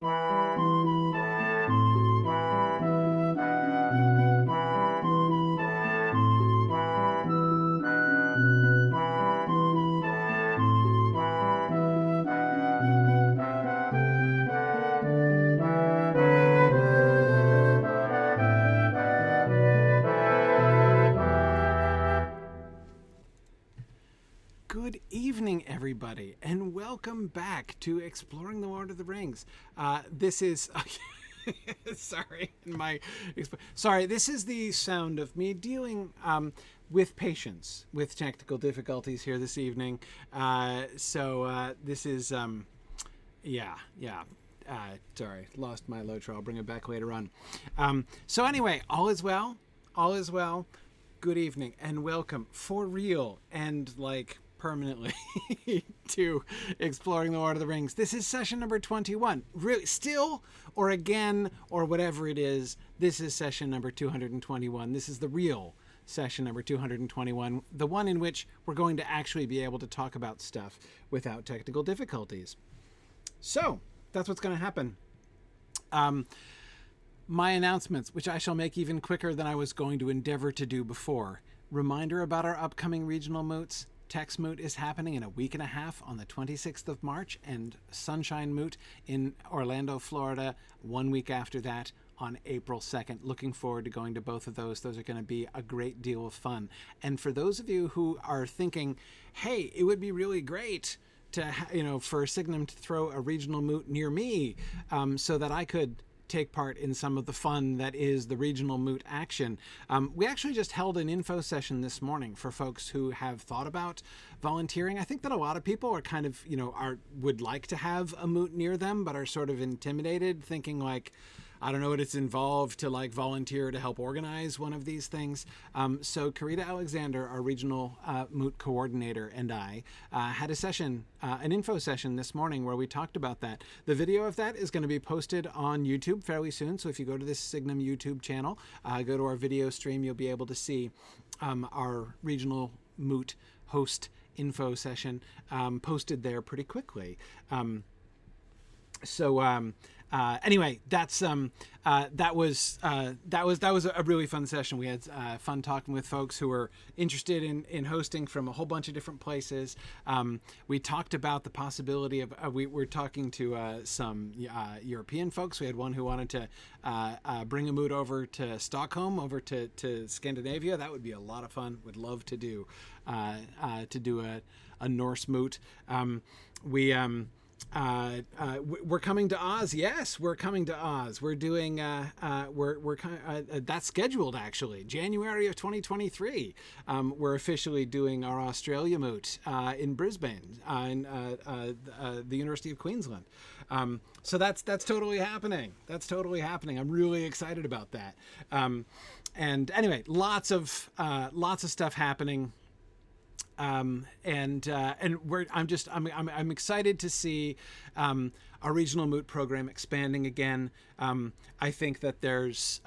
Good evening, everybody, and welcome back to Exploring the Lord of the Rings. This is... Sorry, this is the sound of me dealing with patience with technical difficulties here this evening. This is... sorry, lost my ELOTR. I'll bring it back later on. So anyway, all is well. All is well. Good evening, and welcome for real and, like, permanently to Exploring the Lord of the Rings. This is session number 21. Really, still, or again, or whatever it is, this is session number 221. This is the real session number 221, the one in which we're going to actually be able to talk about stuff without technical difficulties. So, that's what's going to happen. My announcements, which I shall make even quicker than I was going to endeavor to do before. Reminder about our upcoming regional moots. Tex Moot is happening in a week and a half on the 26th of March, and Sunshine Moot in Orlando, Florida, 1 week after that on April 2nd. Looking forward to going to both of those. Those are going to be a great deal of fun. And for those of you who are thinking, hey, it would be really great to, for Signum to throw a regional moot near me so that I could take part in some of the fun that is the regional moot action. We actually just held an info session this morning for folks who have thought about volunteering. I think that a lot of people are kind of, would like to have a moot near them, but are sort of intimidated, thinking like, I don't know what it's involved to like volunteer to help organize one of these things. So Karita Alexander, our regional moot coordinator, and I had a session, an info session this morning where we talked about that. The video of that is going to be posted on YouTube fairly soon. So if you go to this Signum YouTube channel, go to our video stream, you'll be able to see our regional moot host info session posted there pretty quickly. Anyway, that was a really fun session. We had fun talking with folks who were interested in hosting from a whole bunch of different places. We talked about the possibility of we were talking to some European folks. We had one who wanted to bring a moot over to Stockholm, over to Scandinavia. That would be a lot of fun. Would love to do a Norse moot. We're coming to Oz. Yes, we're coming to Oz. We're doing, that's scheduled actually, January of 2023. We're officially doing our Australia moot in Brisbane, in the University of Queensland. So that's totally happening. That's totally happening. I'm really excited about that. And anyway, lots of stuff happening. I'm excited to see our regional moot program expanding again. I think that there's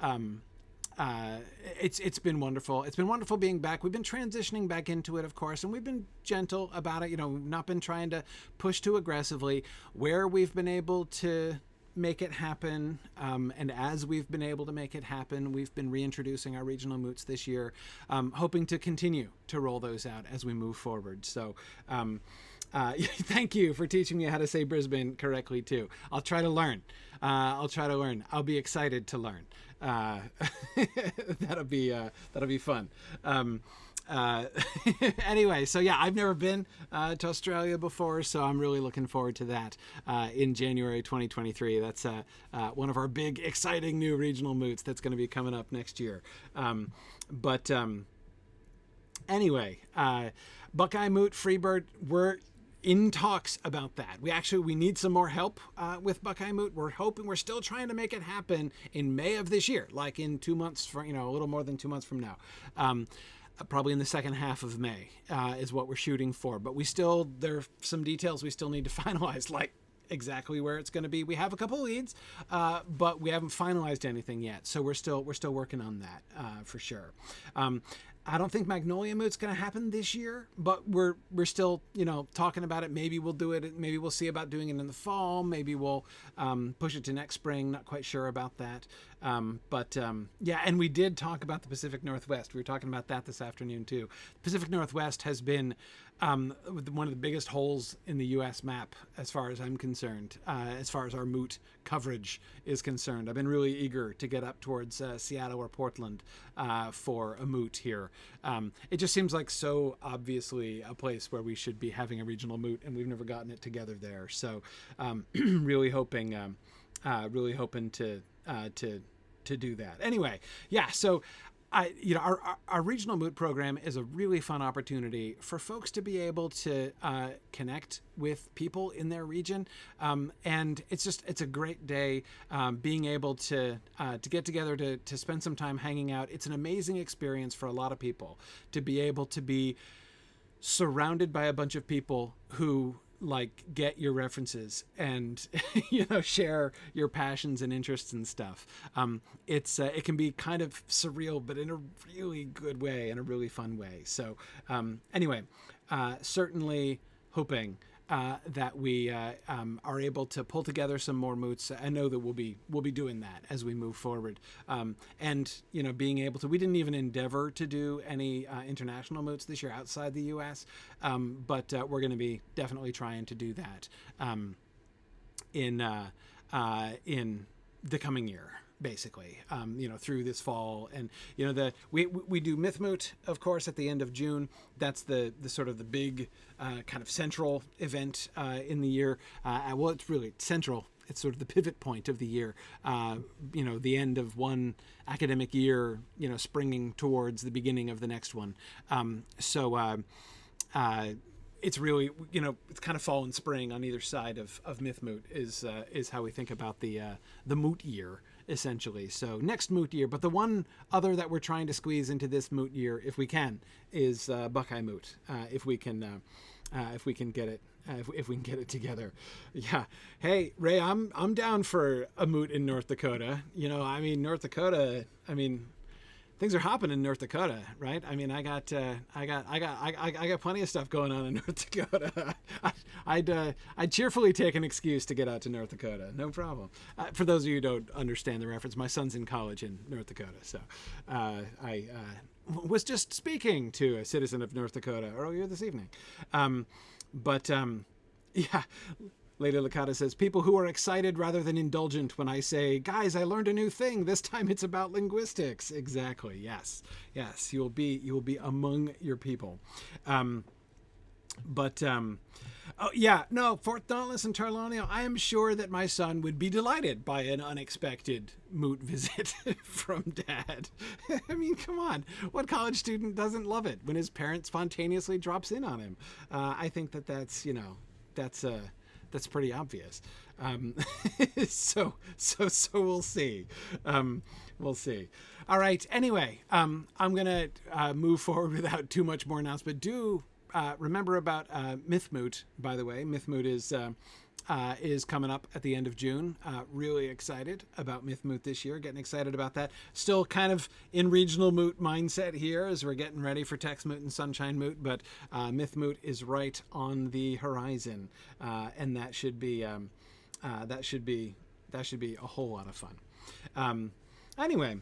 it's been wonderful. It's been wonderful being back. We've been transitioning back into it, of course, and we've been gentle about it. We've not been trying to push too aggressively. Where we've been able to make it happen, and as we've been able to make it happen, we've been reintroducing our regional moots this year, hoping to continue to roll those out as we move forward. So thank you for teaching me how to say Brisbane correctly too. I'll try to learn. I'll be excited to learn. That'll be fun. Anyway, so yeah, I've never been to Australia before, so I'm really looking forward to that in January 2023. That's one of our big, exciting new regional moots that's going to be coming up next year. Anyway, Buckeye Moot, Freebird, we're in talks about that. We need some more help with Buckeye Moot. We're still trying to make it happen in May of this year, like in 2 months, a little more than 2 months from now. Probably in the second half of May is what we're shooting for. But there are some details we still need to finalize, like exactly where it's going to be. We have a couple of leads, but we haven't finalized anything yet. So we're still working on that for sure. I don't think Magnolia Moot's going to happen this year, but we're still, talking about it. Maybe we'll do it. Maybe we'll see about doing it in the fall. Maybe we'll push it to next spring. Not quite sure about that. Yeah, and we did talk about the Pacific Northwest. We were talking about that this afternoon too. The Pacific Northwest has been one of the biggest holes in the U.S. map, as far as I'm concerned, as far as our moot coverage is concerned. I've been really eager to get up towards Seattle or Portland for a moot here. It just seems like so obviously a place where we should be having a regional moot, and we've never gotten it together there. So really hoping to do that. Anyway, yeah, so our regional moot program is a really fun opportunity for folks to be able to connect with people in their region, and it's a great day being able to get together to spend some time hanging out. It's an amazing experience for a lot of people to be able to be surrounded by a bunch of people who get your references and share your passions and interests and stuff. It can be kind of surreal, but in a really good way, in a really fun way. So anyway, certainly hoping that we are able to pull together some more moots. I know that we'll be doing that as we move forward, and being able to. We didn't even endeavor to do any international moots this year outside the U.S., but we're going to be definitely trying to do that in the coming year. Basically, through this fall, and we do Myth Moot, of course, at the end of June. That's the sort of the big kind of central event in the year. Well, it's really central. It's sort of the pivot point of the year. The end of one academic year, springing towards the beginning of the next one. It's really, it's kind of fall and spring on either side of Myth Moot is how we think about the moot year, essentially. So next moot year, but the one other that we're trying to squeeze into this moot year, if we can, is Buckeye Moot. If we can get it. If we can get it together. Yeah. Hey, Ray, I'm down for a moot in North Dakota. North Dakota, things are hopping in North Dakota, right? I got plenty of stuff going on in North Dakota. I'd cheerfully take an excuse to get out to North Dakota, no problem. For those of you who don't understand the reference, my son's in college in North Dakota, so I was just speaking to a citizen of North Dakota earlier this evening. Yeah. Lady Licata says, people who are excited rather than indulgent when I say, guys, I learned a new thing. This time it's about linguistics. Exactly. Yes. You will be among your people. Fort Dauntless and Tarlonio, I am sure that my son would be delighted by an unexpected moot visit from Dad. Come on. What college student doesn't love it when his parent spontaneously drops in on him? I think that's pretty obvious. So we'll see. We'll see. All right. Anyway, I'm going to move forward without too much more announcement. Do remember about Myth Moot, by the way. Myth Moot is coming up at the end of June. Really excited about Myth Moot this year. Getting excited about that. Still kind of in regional moot mindset here as we're getting ready for Tex Moot and Sunshine Moot, but Myth Moot is right on the horizon, and that should be a whole lot of fun. Anyway,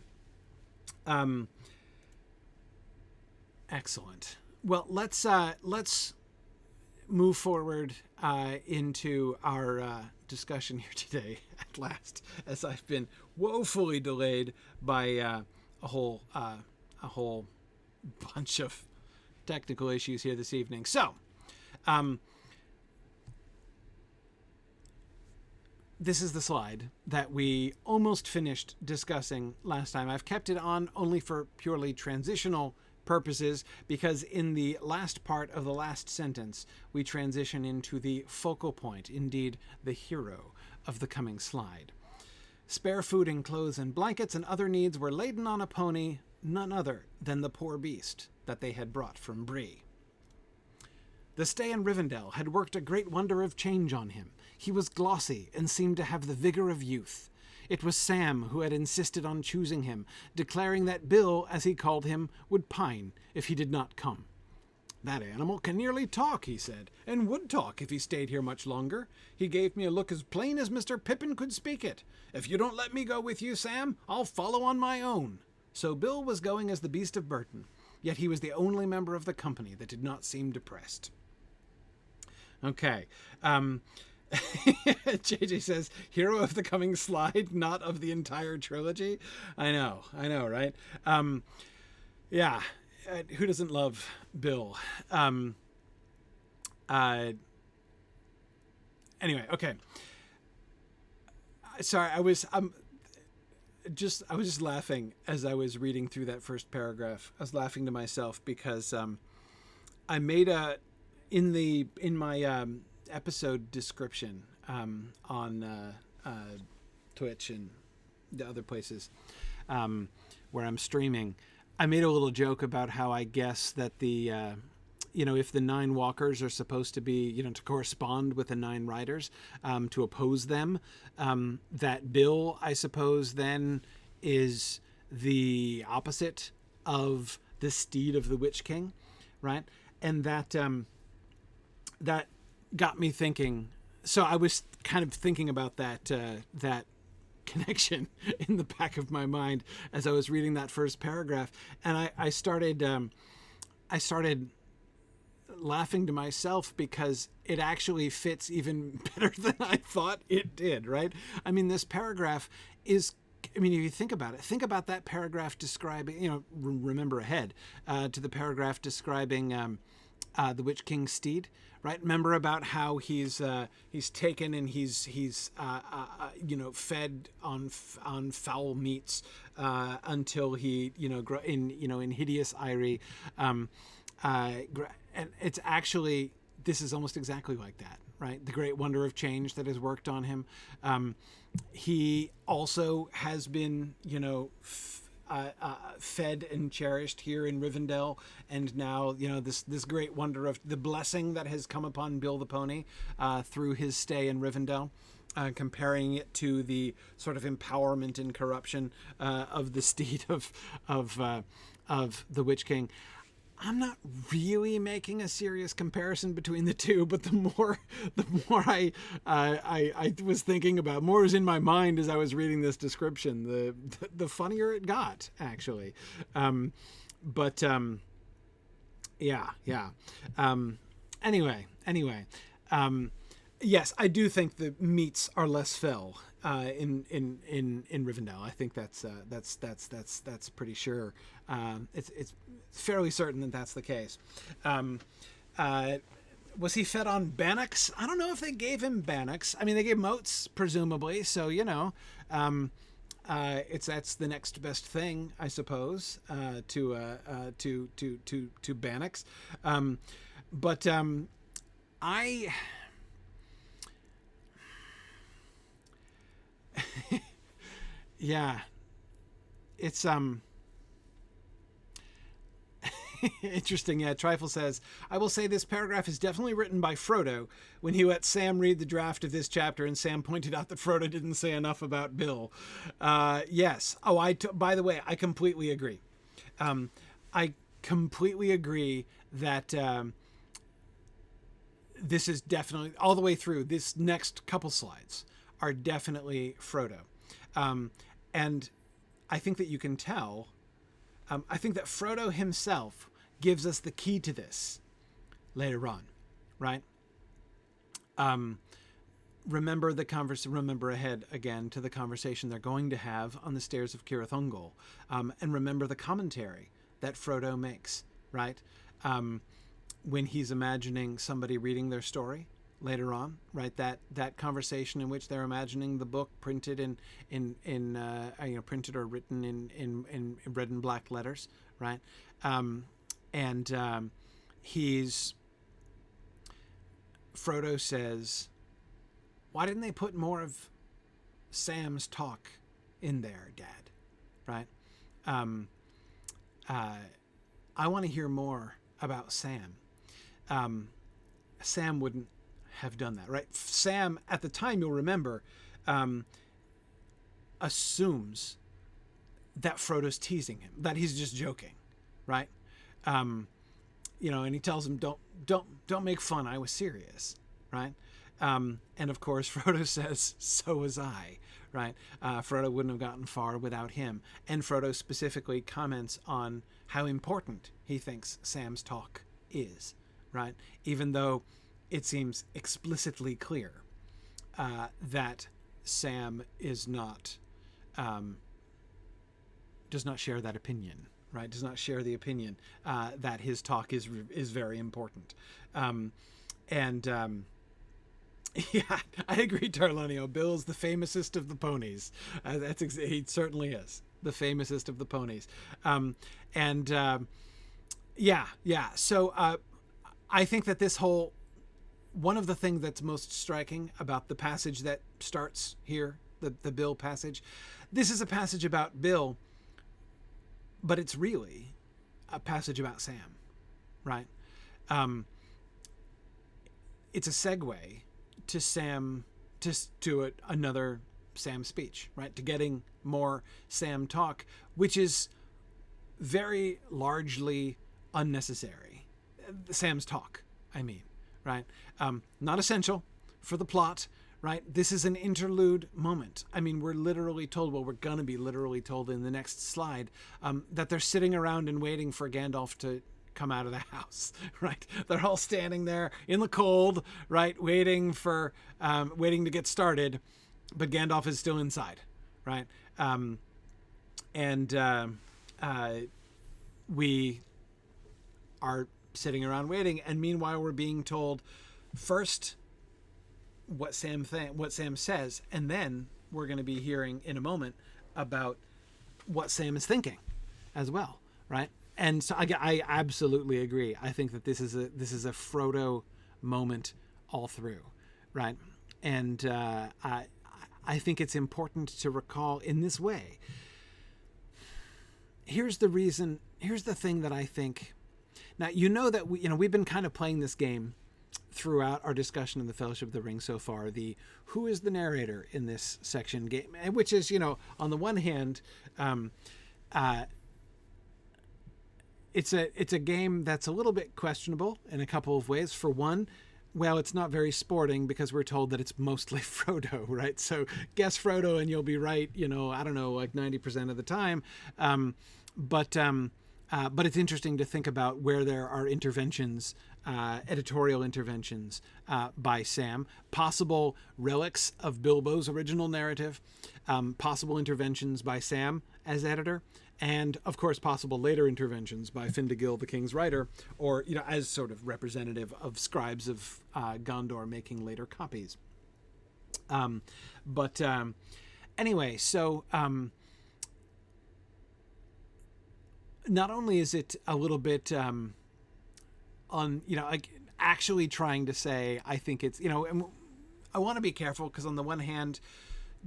excellent. Well, let's move forward into our discussion here today at last, as I've been woefully delayed by a whole bunch of technical issues here this evening. So, this is the slide that we almost finished discussing last time. I've kept it on only for purely transitional purposes, because in the last part of the last sentence, we transition into the focal point, indeed the hero of the coming slide. Spare food and clothes and blankets and other needs were laden on a pony, none other than the poor beast that they had brought from Bree. The stay in Rivendell had worked a great wonder of change on him. He was glossy and seemed to have the vigor of youth. It was Sam who had insisted on choosing him, declaring that Bill, as he called him, would pine if he did not come. "That animal can nearly talk," he said, "and would talk if he stayed here much longer. He gave me a look as plain as Mr. Pippin could speak it. If you don't let me go with you, Sam, I'll follow on my own." So Bill was going as the Beast of Burton, yet he was the only member of the company that did not seem depressed. Okay. JJ says, hero of the coming slide, not of the entire trilogy. I know, right? Yeah. Who doesn't love Bill? Anyway, okay. Sorry, I was just laughing as I was reading through that first paragraph. I was laughing to myself because I made in my episode description on Twitch and the other places where I'm streaming, I made a little joke about how I guess that the if the 9 walkers are supposed to be, to correspond with the 9 riders, to oppose them, that Bill, I suppose, then is the opposite of the steed of the Witch King, right? And that that got me thinking. So I was kind of thinking about that connection in the back of my mind as I was reading that first paragraph, and I started laughing to myself because it actually fits even better than I thought it did, right? I mean, this paragraph is, if you think about it, think about that paragraph describing, remember ahead to the paragraph describing the Witch King's steed, right? Remember about how he's taken and he's fed on foul meats until he in hideous eyrie, and it's actually, this is almost exactly like that, right? The great wonder of change that has worked on him. He also has been fed and cherished here in Rivendell, and now this great wonder of the blessing that has come upon Bill the Pony through his stay in Rivendell, comparing it to the sort of empowerment and corruption of the steed of the Witch King. I'm not really making a serious comparison between the two, but the more I was thinking about, more was in my mind as I was reading this description, the funnier it got, actually. Anyway, yes, I do think the meats are less fell in Rivendell. I think that's pretty sure. It's fairly certain that that's the case. Was he fed on bannocks? I don't know if they gave him bannocks. I mean, they gave moats, presumably. So that's the next best thing, I suppose, to bannocks. Yeah, it's interesting. Yeah, Trifle says, I will say this paragraph is definitely written by Frodo when he let Sam read the draft of this chapter and Sam pointed out that Frodo didn't say enough about Bill. Yes. Oh, by the way, I completely agree. I completely agree that this is definitely, all the way through, this next couple slides are definitely Frodo. And I think that you can tell, I think that Frodo himself gives us the key to this later on, right? Remember ahead again to the conversation they're going to have on the stairs of Cirith Ungol, and remember the commentary that Frodo makes, right? When he's imagining somebody reading their story later on, right? That conversation in which they're imagining the book printed printed or written in red and black letters, right? Frodo says, why didn't they put more of Sam's talk in there, Dad? Right? I want to hear more about Sam. Sam wouldn't have done that, right? Sam, at the time, you'll remember, assumes that Frodo's teasing him, that he's just joking, right? And he tells him, don't make fun. I was serious, right? And of course, Frodo says, so was I, right? Frodo wouldn't have gotten far without him. And Frodo specifically comments on how important he thinks Sam's talk is, right? Even though it seems explicitly clear that Sam is not, does not share that opinion, right? Does not share the opinion that his talk is very important. Yeah, I agree, Tarlonio. Bill's the famousest of the ponies. He certainly is the famousest of the ponies. Yeah. So I think that this whole, one of the things that's most striking about the passage that starts here, the Bill passage, this is a passage about Bill, but it's really a passage about Sam, right? It's a segue to Sam, to another Sam speech, right? To getting more Sam talk, which is very largely unnecessary. Sam's talk, I mean, right? Not essential for the plot, right? This is an interlude moment. I mean, we're literally told, well, we're going to be literally told in the next slide, that they're sitting around and waiting for Gandalf to come out of the house, right? They're all standing there in the cold, right? Waiting to get started, but Gandalf is still inside, right? We are sitting around waiting, and meanwhile we're being told first what Sam says, and then we're going to be hearing in a moment about what Sam is thinking as well, right? And so I absolutely agree. I think that this is a Frodo moment all through, right? And I think it's important to recall in this way. Here's the thing that I think. Now, that we've been kind of playing this game throughout our discussion of the Fellowship of the Ring so far. The who is the narrator in this section game, which is, on the one hand, it's a game that's a little bit questionable in a couple of ways. For one, well, it's not very sporting because we're told that it's mostly Frodo, right? So guess Frodo and you'll be right, I don't know, like 90% of the time. But it's interesting to think about where there are interventions, editorial interventions by Sam, possible relics of Bilbo's original narrative, possible interventions by Sam as editor, and of course possible later interventions by Findegil, the King's writer, or as sort of representative of scribes of Gondor making later copies. Anyway, so not only is it a little bit actually trying to say, I think it's, and I want to be careful because on the one hand,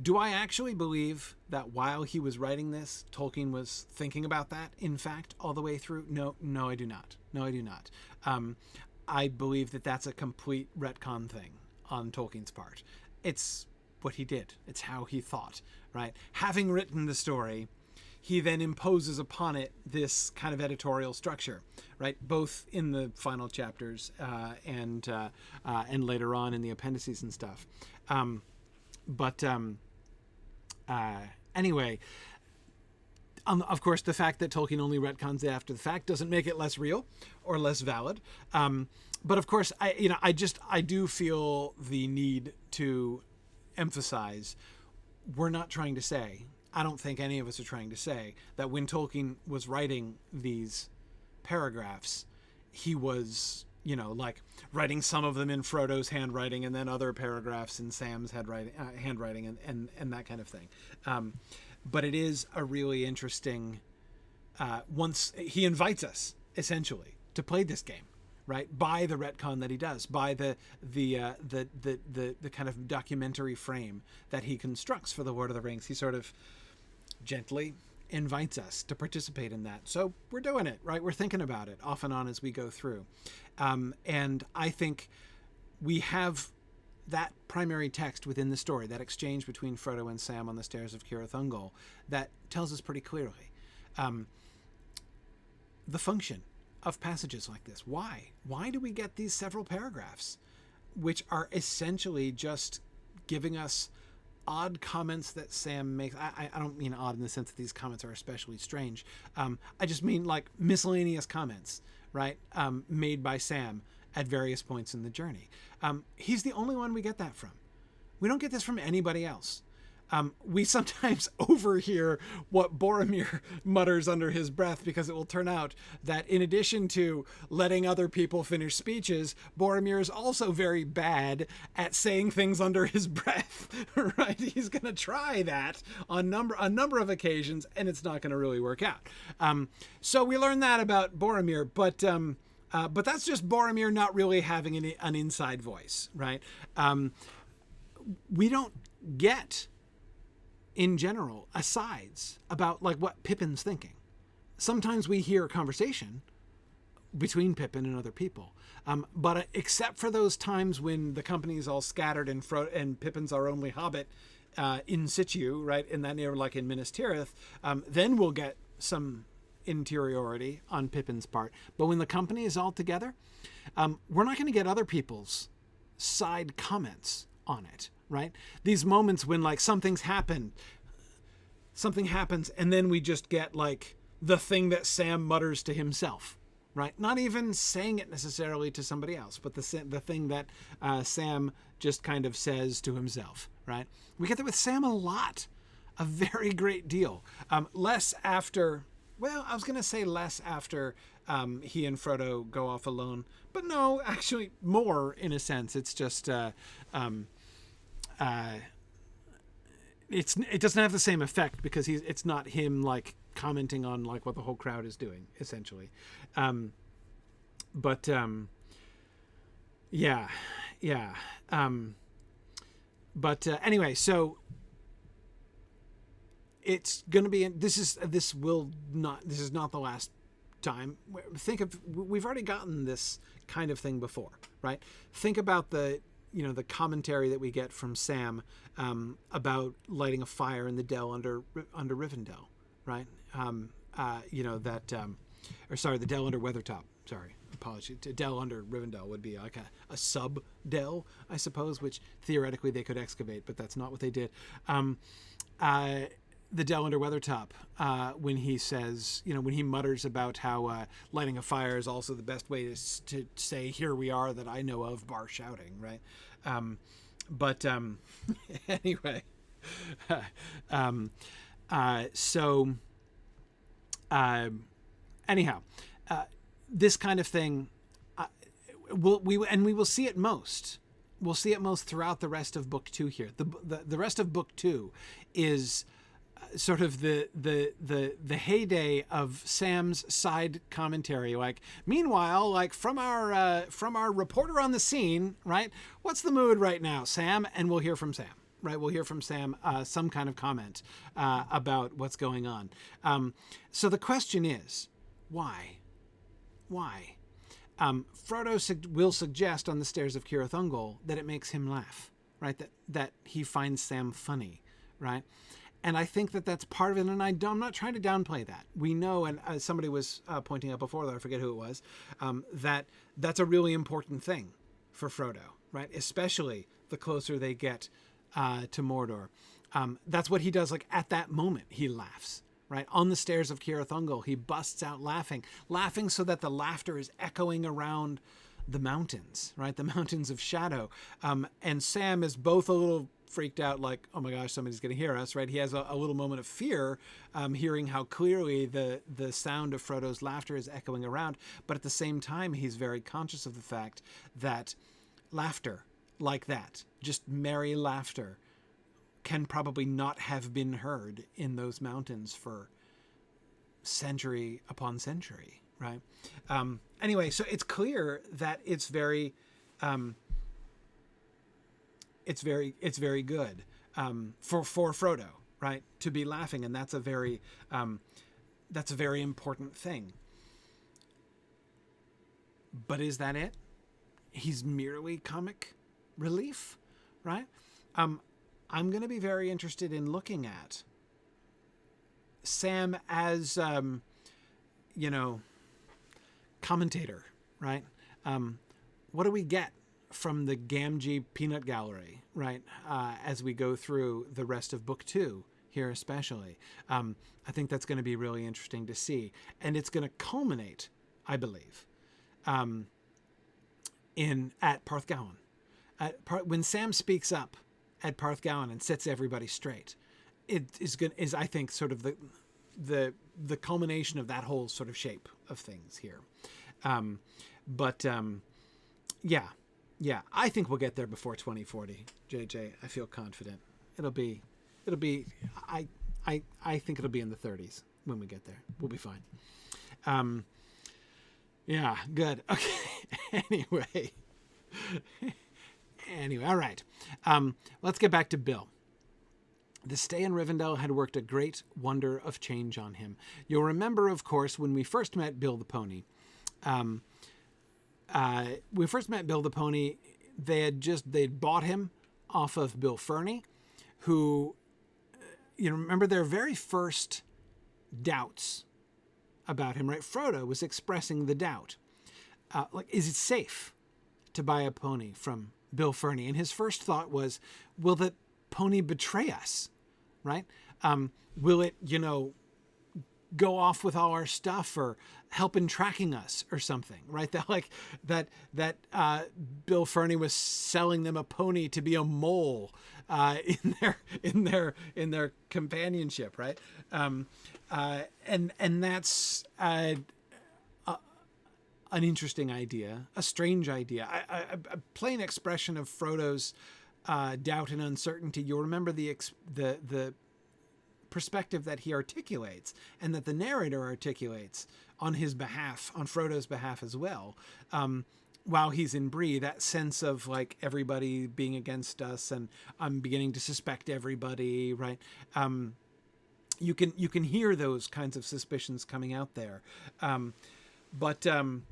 do I actually believe that while he was writing this, Tolkien was thinking about that, in fact, all the way through? No, I do not. I believe that that's a complete retcon thing on Tolkien's part. It's what he did. It's how he thought, right? Having written the story, he then imposes upon it this kind of editorial structure, right? Both in the final chapters and later on in the appendices and stuff. Anyway, of course, the fact that Tolkien only retcons it after the fact doesn't make it less real or less valid. But of course, I do feel the need to emphasize, we're not trying to say, I don't think any of us are trying to say that when Tolkien was writing these paragraphs, he was, writing some of them in Frodo's handwriting and then other paragraphs in Sam's handwriting and that kind of thing. But it is a really interesting, once he invites us essentially to play this game, right? By the retcon that he does, by the kind of documentary frame that he constructs for the Lord of the Rings. He sort of gently invites us to participate in that. So we're doing it, right? We're thinking about it off and on as we go through. And I think we have that primary text within the story, that exchange between Frodo and Sam on the stairs of Cirith Ungol, that tells us pretty clearly the function of passages like this. Why do we get these several paragraphs which are essentially just giving us odd comments that Sam makes? I don't mean odd in the sense that these comments are especially strange. I just mean like miscellaneous comments, right? Made by Sam at various points in the journey. He's the only one we get that from. We don't get this from anybody else. We sometimes overhear what Boromir mutters under his breath, because it will turn out that in addition to letting other people finish speeches, Boromir is also very bad at saying things under his breath, right? He's going to try that on a number of occasions, and it's not going to really work out. So we learn that about Boromir, but that's just Boromir not really having an inside voice, right? We don't get, in general, asides about like what Pippin's thinking. Sometimes we hear a conversation between Pippin and other people, but except for those times when the company is all scattered and Pippin's our only hobbit in situ, right, in that near, like in Minas Tirith, then we'll get some interiority on Pippin's part. But when the company is all together, we're not going to get other people's side comments on it, right? These moments when like something happens, and then we just get like the thing that Sam mutters to himself, right? Not even saying it necessarily to somebody else, but the thing that Sam just kind of says to himself, right? We get that with Sam a lot, a very great deal. Less after he and Frodo go off alone, but no, actually more in a sense. It's just it doesn't have the same effect because it's not him like commenting on like what the whole crowd is doing essentially. Anyway, so it's going to be, this is not the last time. We've already gotten this kind of thing before, right? Think about the commentary that we get from Sam about lighting a fire in the dell under Rivendell, right? The dell under Weathertop. Sorry, apologies. A dell under Rivendell would be like a sub dell, I suppose, which theoretically they could excavate, but that's not what they did. The dell under Weathertop, when he says, when he mutters about how lighting a fire is also the best way to say, here we are that I know of, bar shouting, right? Anyway, this kind of thing, we will see it most. We'll see it most throughout the rest of Book 2 here. The rest of Book 2 is sort of the heyday of Sam's side commentary. Like, meanwhile, like from our reporter on the scene, right? What's the mood right now, Sam? And we'll hear from Sam, right? We'll hear from Sam some kind of comment about what's going on. So the question is, why? Frodo will suggest on the stairs of Cirith Ungol that it makes him laugh, right? That he finds Sam funny, right? And I think that that's part of it, and I'm not trying to downplay that. We know, and somebody was pointing out before, though I forget who it was, that's a really important thing for Frodo, right? Especially the closer they get to Mordor. That's what he does, like, at that moment, he laughs, right? On the stairs of Cirith Ungol, he busts out laughing so that the laughter is echoing around the mountains, right? The mountains of shadow. And Sam is both a little freaked out, like, oh my gosh, somebody's going to hear us, right? He has a little moment of fear, hearing how clearly the sound of Frodo's laughter is echoing around. But at the same time, he's very conscious of the fact that laughter like that, just merry laughter, can probably not have been heard in those mountains for century upon century, right? Anyway, so it's clear that it's very good for Frodo, right, to be laughing, and that's a very important thing. But is that it? He's merely comic relief, right? I'm going to be very interested in looking at Sam as, commentator, right? What do we get from the Gamgee Peanut Gallery, right? As we go through the rest of book 2 here, especially. I think that's going to be really interesting to see. And it's going to culminate, I believe, at Parthgowan. When Sam speaks up at Parthgowan and sets everybody straight, it is I think sort of the culmination of that whole sort of shape of things here. Yeah, I think we'll get there before 2040. JJ, I feel confident. It'll be. I think it'll be in the 30s when we get there. We'll be fine. Yeah, good. Okay. Anyway, all right. Let's get back to Bill. The stay in Rivendell had worked a great wonder of change on him. You'll remember, of course, when we first met Bill the Pony. They'd bought him off of Bill Ferny, who, remember their very first doubts about him, right? Frodo was expressing the doubt. Is it safe to buy a pony from Bill Ferny? And his first thought was, will the pony betray us, right? Will it, go off with all our stuff or help in tracking us or something, right? That Bill Ferny was selling them a pony to be a mole in their companionship, right? And that's an interesting idea, a strange idea, a plain expression of Frodo's doubt and uncertainty. You'll remember the perspective that he articulates and that the narrator articulates on his behalf, on Frodo's behalf as well, while he's in Bree, that sense of like everybody being against us and I'm beginning to suspect everybody, right? You can hear those kinds of suspicions coming out there. But of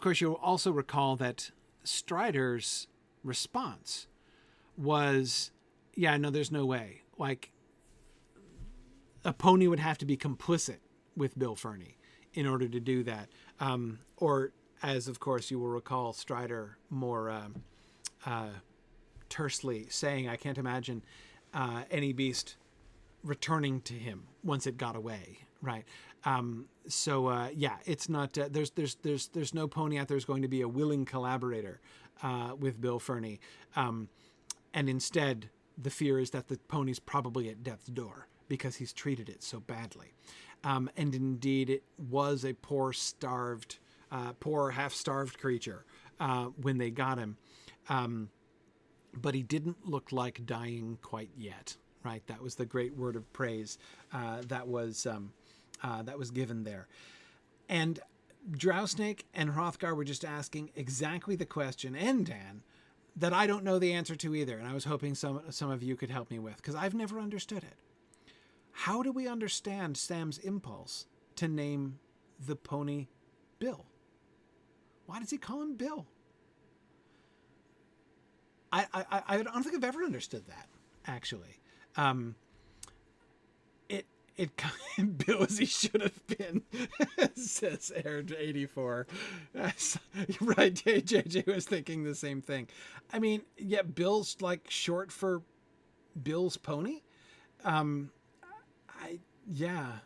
course you'll also recall that Strider's response was, yeah, no, there's no way. Like, a pony would have to be complicit with Bill Ferny in order to do that. Or, as of course you will recall, Strider more tersely saying, I can't imagine any beast returning to him once it got away, right? It's not. There's no pony out there who's going to be a willing collaborator with Bill Ferny, and instead, the fear is that the pony's probably at death's door because he's treated it so badly. And indeed, it was a poor half-starved creature when they got him. But he didn't look like dying quite yet, right? That was the great word of praise that was given there. And Drowsnake and Hrothgar were just asking exactly the question, and Dan, that I don't know the answer to either, and I was hoping some of you could help me with, because I've never understood it. How do we understand Sam's impulse to name the pony Bill? Why does he call him Bill? I don't think I've ever understood that, actually. It Bill as he should have been, says Air84. Right, JJ was thinking the same thing. I mean, yeah, Bill's like short for Bill's pony. Right, yeah.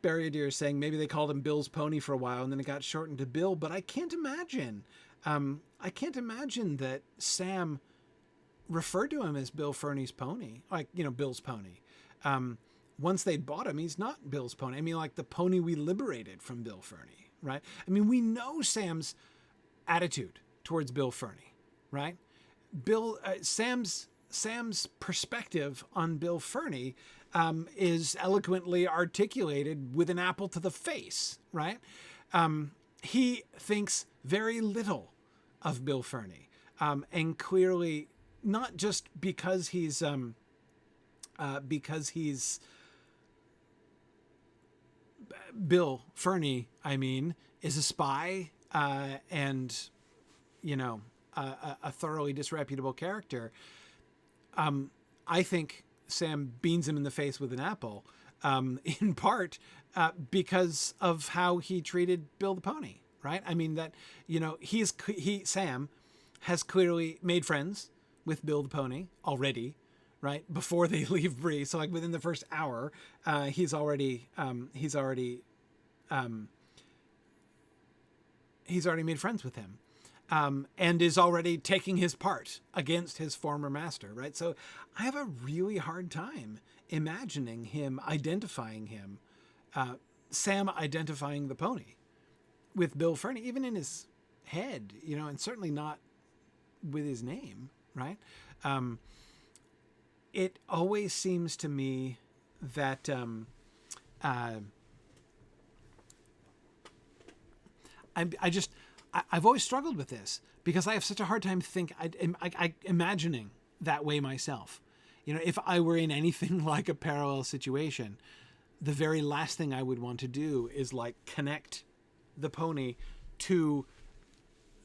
Barrier is saying maybe they called him Bill's pony for a while and then it got shortened to Bill, but I can't imagine that Sam referred to him as Bill Ferny's pony, like, Bill's pony. Once they'd bought him, he's not Bill's pony. I mean, like the pony we liberated from Bill Ferny, right? I mean, we know Sam's attitude towards Bill Ferny, right? Sam's perspective on Bill Ferny is eloquently articulated with an apple to the face, right? He thinks very little of Bill Ferny, and clearly not just because he's Bill Ferny, I mean, is a spy and, you know, a thoroughly disreputable character. I think Sam beans him in the face with an apple, in part because of how he treated Bill the Pony, right? I mean, that, you know, Sam has clearly made friends with Bill the Pony already, right? Before they leave Bree. So like within the first hour, he's already made friends with him. And is already taking his part against his former master, right? So I have a really hard time imagining him identifying him, Sam identifying the pony with Bill Ferny, even in his head, you know, and certainly not with his name, right? It always seems to me that I've always struggled with this because I have such a hard time imagining that way myself. You know, if I were in anything like a parallel situation, the very last thing I would want to do is like connect the pony to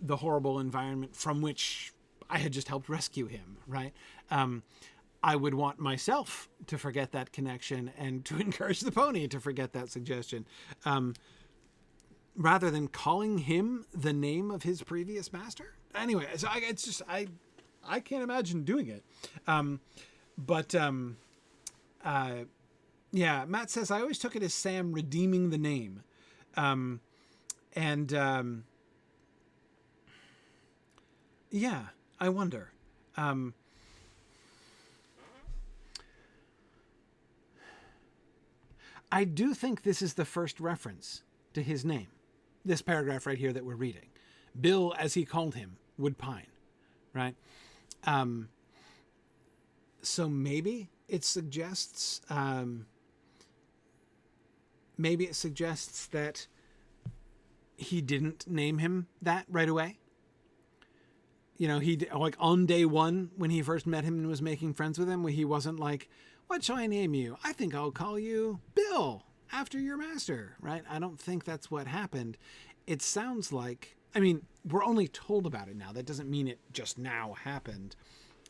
the horrible environment from which I had just helped rescue him, right? I would want myself to forget that connection and to encourage the pony to forget that suggestion. Rather than calling him the name of his previous master. Anyway, so I can't imagine doing it. Yeah, Matt says, I always took it as Sam redeeming the name. Yeah, I wonder. I do think this is the first reference to his name. This paragraph right here that we're reading. Bill, as he called him, would pine, right? So maybe it suggests that he didn't name him that right away. You know, he like on day one when he first met him and was making friends with him, he wasn't like, "What shall I name you? I think I'll call you Bill, after your master," right? I don't think that's what happened. It sounds like, I mean, we're only told about it now. That doesn't mean it just now happened,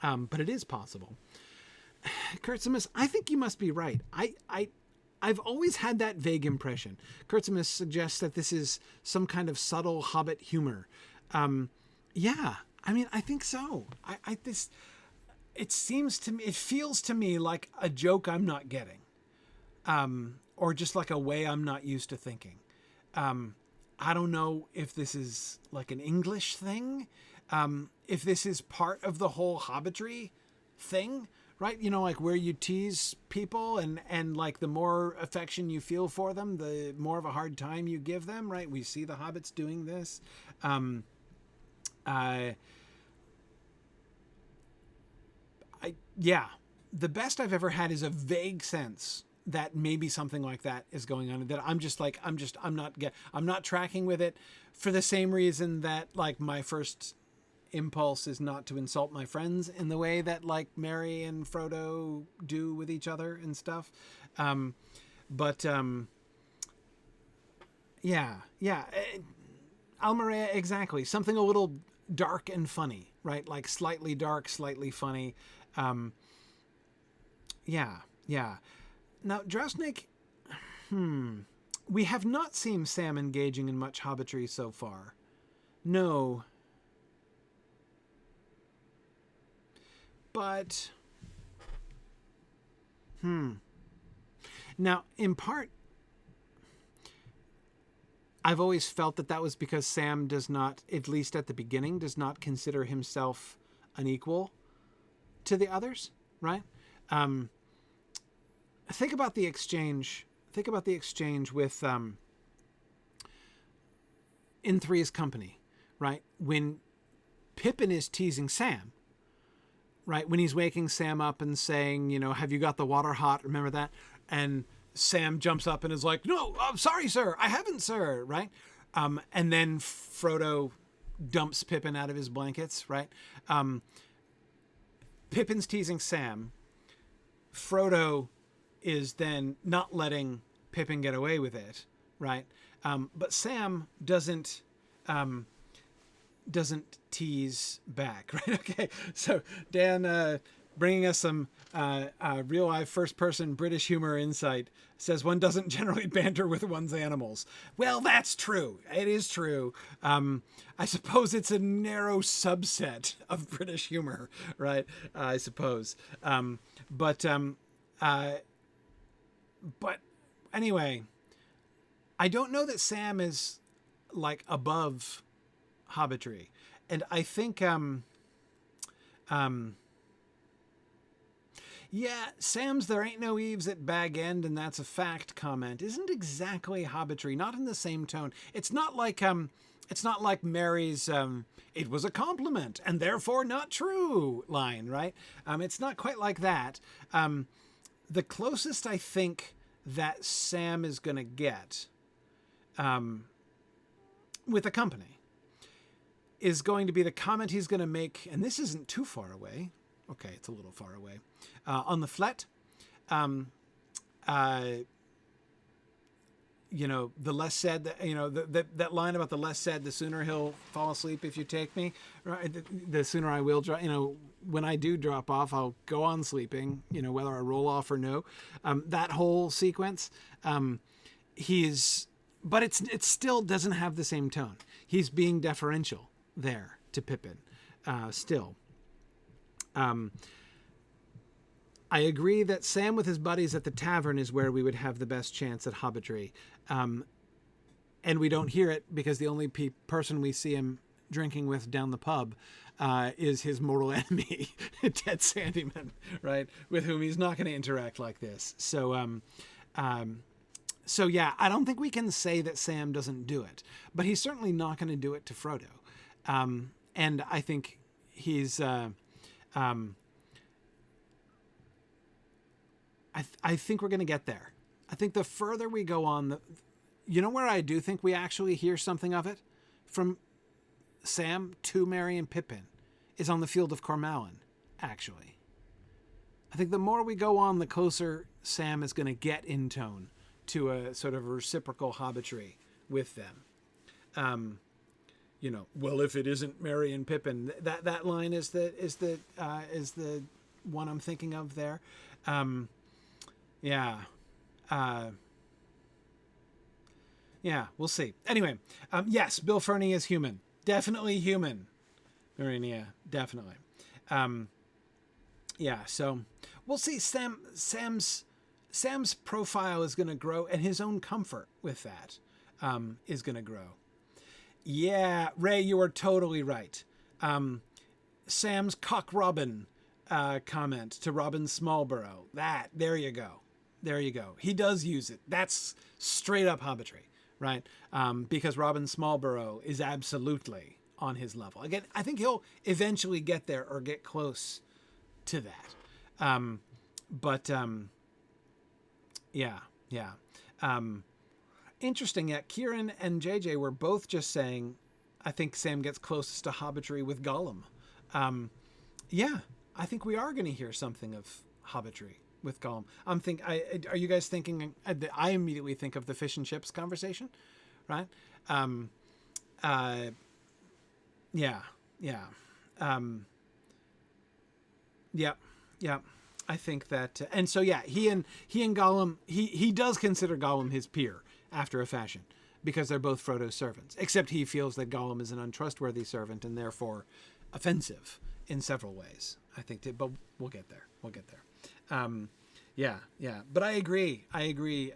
but it is possible. Kurtzimus, I think you must be right. I've always had that vague impression. Kurtzimus suggests that this is some kind of subtle Hobbit humor. Yeah, I mean, I think so. It feels to me like a joke I'm not getting. Or just like a way I'm not used to thinking. I don't know if this is like an English thing, if this is part of the whole hobbitry thing, right? You know, like where you tease people and like the more affection you feel for them, the more of a hard time you give them, right? We see the hobbits doing this. The best I've ever had is a vague sense that maybe something like that is going on, that I'm not tracking with it for the same reason that like my first impulse is not to insult my friends in the way that like Merry and Frodo do with each other and stuff. Almaria, exactly. Something a little dark and funny, right? Like slightly dark, slightly funny. Now, Drowsnake, we have not seen Sam engaging in much hobbitry so far. No. But, Now, in part, I've always felt that was because Sam does not, at least at the beginning, does not consider himself an equal to the others, right? Think about the exchange with in Three's Company, right? When Pippin is teasing Sam, right? When he's waking Sam up and saying, you know, "Have you got the water hot?" Remember that? And Sam jumps up and is like, "No, I'm sorry, sir. I haven't, sir." Right? And then Frodo dumps Pippin out of his blankets, right? Pippin's teasing Sam. Frodo is then not letting Pippin get away with it, right? But Sam doesn't tease back, right? Okay, so Dan bringing us some real life first person British humor insight says one doesn't generally banter with one's animals. Well, that's true. It is true. I suppose it's a narrow subset of British humor, right? I suppose. But anyway, I don't know that Sam is like above hobbitry. And I think, yeah, Sam's "there ain't no eaves at Bag End and that's a fact" comment isn't exactly hobbitry, not in the same tone. It's not like Mary's "it was a compliment and therefore not true" line, right? It's not quite like that. The closest I think that Sam is going to get with the company is going to be the comment he's going to make, and this isn't too far away. Okay, it's a little far away. On the flet, the less said, that line about the less said, the sooner he'll fall asleep if you take me, right? The sooner I will drop, when I do drop off, I'll go on sleeping, whether I roll off or no. That whole sequence, but it still doesn't have the same tone. He's being deferential there to Pippin, still. I agree that Sam with his buddies at the tavern is where we would have the best chance at hobbitry. And we don't hear it because the only person we see him drinking with down the pub is his mortal enemy, Ted Sandyman, right? With whom he's not going to interact like this. So yeah, I don't think we can say that Sam doesn't do it, but he's certainly not going to do it to Frodo. And I think he's... I think we're going to get there. I think the further we go on, where I do think we actually hear something of it from Sam to Merry and Pippin is on the field of Cormallen, actually. I think the more we go on, the closer Sam is going to get in tone to a sort of reciprocal hobbitry with them. Well, if it isn't Merry and Pippin, that line is the one I'm thinking of there. Yeah, we'll see. Anyway, yes, Bill Fernie is human. Definitely human. Marinia, definitely. Yeah, so we'll see. Sam's profile is going to grow, and his own comfort with that is going to grow. Yeah, Ray, you are totally right. Sam's cock robin comment to Robin Smallborough. There you go. He does use it. That's straight up hobbitry, right? Because Robin Smallborough is absolutely on his level. Again, I think he'll eventually get there or get close to that. Yeah. Interesting. Yeah, Kieran and JJ were both just saying, I think Sam gets closest to hobbitry with Gollum. Yeah, I think we are going to hear something of hobbitry with Gollum. Are you guys thinking? I immediately think of the fish and chips conversation, right? Yeah. I think that, and so yeah, he and Gollum, he does consider Gollum his peer after a fashion, because they're both Frodo's servants. Except he feels that Gollum is an untrustworthy servant and therefore offensive in several ways. I think, but we'll get there. Yeah. But I agree.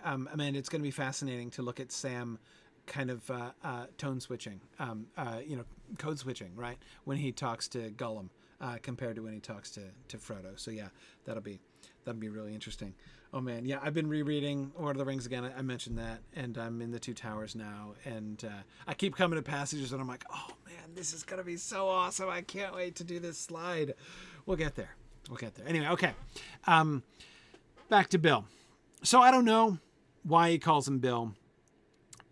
Amanda, it's going to be fascinating to look at Sam kind of tone switching, code switching, right? When he talks to Gollum compared to when he talks to Frodo. So yeah, that'll be really interesting. Oh man, yeah, I've been rereading Lord of the Rings again. I mentioned that, and I'm in the Two Towers now, and I keep coming to passages that I'm like, oh man, this is gonna be so awesome! I can't wait to do this slide. We'll get there. Anyway, okay. Back to Bill. So I don't know why he calls him Bill.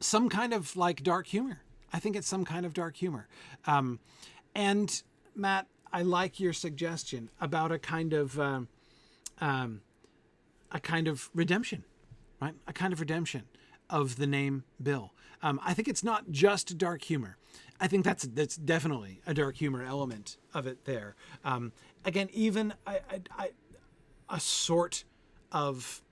Some kind of like dark humor. I think it's some kind of dark humor. And Matt, I like your suggestion about a kind of redemption right? A kind of redemption of the name Bill. I think it's not just dark humor. I think that's definitely a dark humor element of it there. Again, even a sort of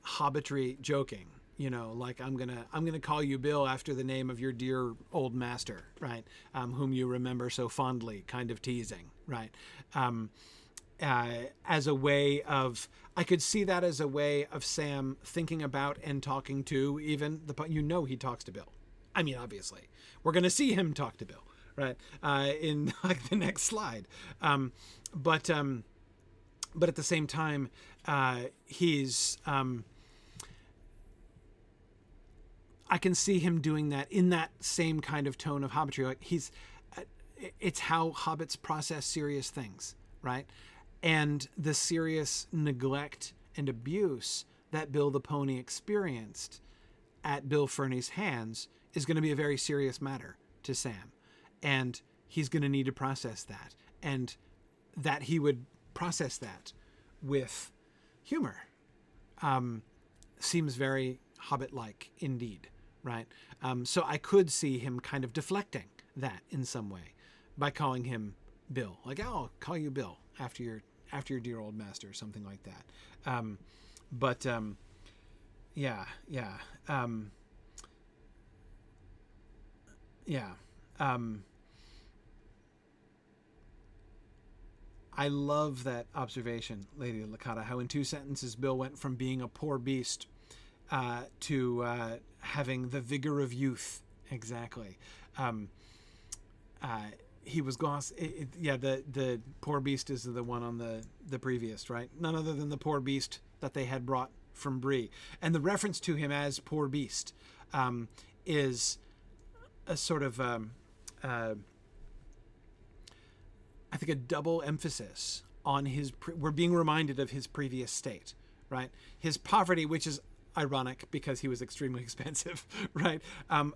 hobbitry joking, like I'm gonna call you Bill after the name of your dear old master, right? Whom you remember so fondly, kind of teasing, right? As a way of, I could see that as a way of Sam thinking about and talking to even he talks to Bill. I mean, obviously, we're going to see him talk to Bill, right? In like the next slide. But at the same time, he's, I can see him doing that in that same kind of tone of hobbitry. Like it's how hobbits process serious things, right? And the serious neglect and abuse that Bill the Pony experienced at Bill Ferny's hands is going to be a very serious matter to Sam. And he's going to need to process that. And that he would process that with humor seems very Hobbit-like indeed, right? So I could see him kind of deflecting that in some way by calling him Bill. Like, oh, I'll call you Bill after your dear old master, or something like that. I love that observation, Lady Lakata, how in 2 sentences Bill went from being a poor beast to having the vigor of youth. Exactly. He was the poor beast is the one on the previous, right? None other than the poor beast that they had brought from Bree. And the reference to him as poor beast is a sort of, I think, a double emphasis on we're being reminded of his previous state, right? His poverty, which is ironic because he was extremely expensive, right?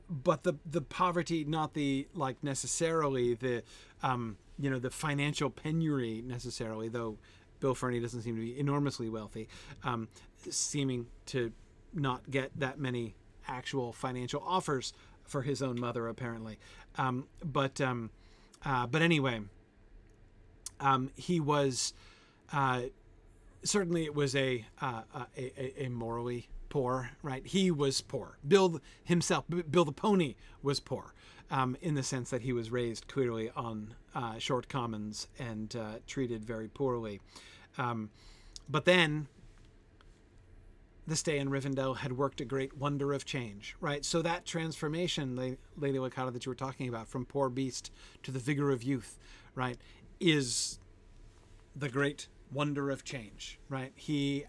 But the poverty, not the necessarily the the financial penury necessarily, though Bill Ferny doesn't seem to be enormously wealthy, seeming to not get that many actual financial offers for his own mother apparently. But anyway, he was certainly, it was a morally poor, right? He was poor. Bill himself, Bill the Pony, was poor, in the sense that he was raised clearly on short commons and treated very poorly. But then the stay in Rivendell had worked a great wonder of change, right? So that transformation, Lady Lakata, that you were talking about, from poor beast to the vigor of youth, right, is the great wonder of change, right? He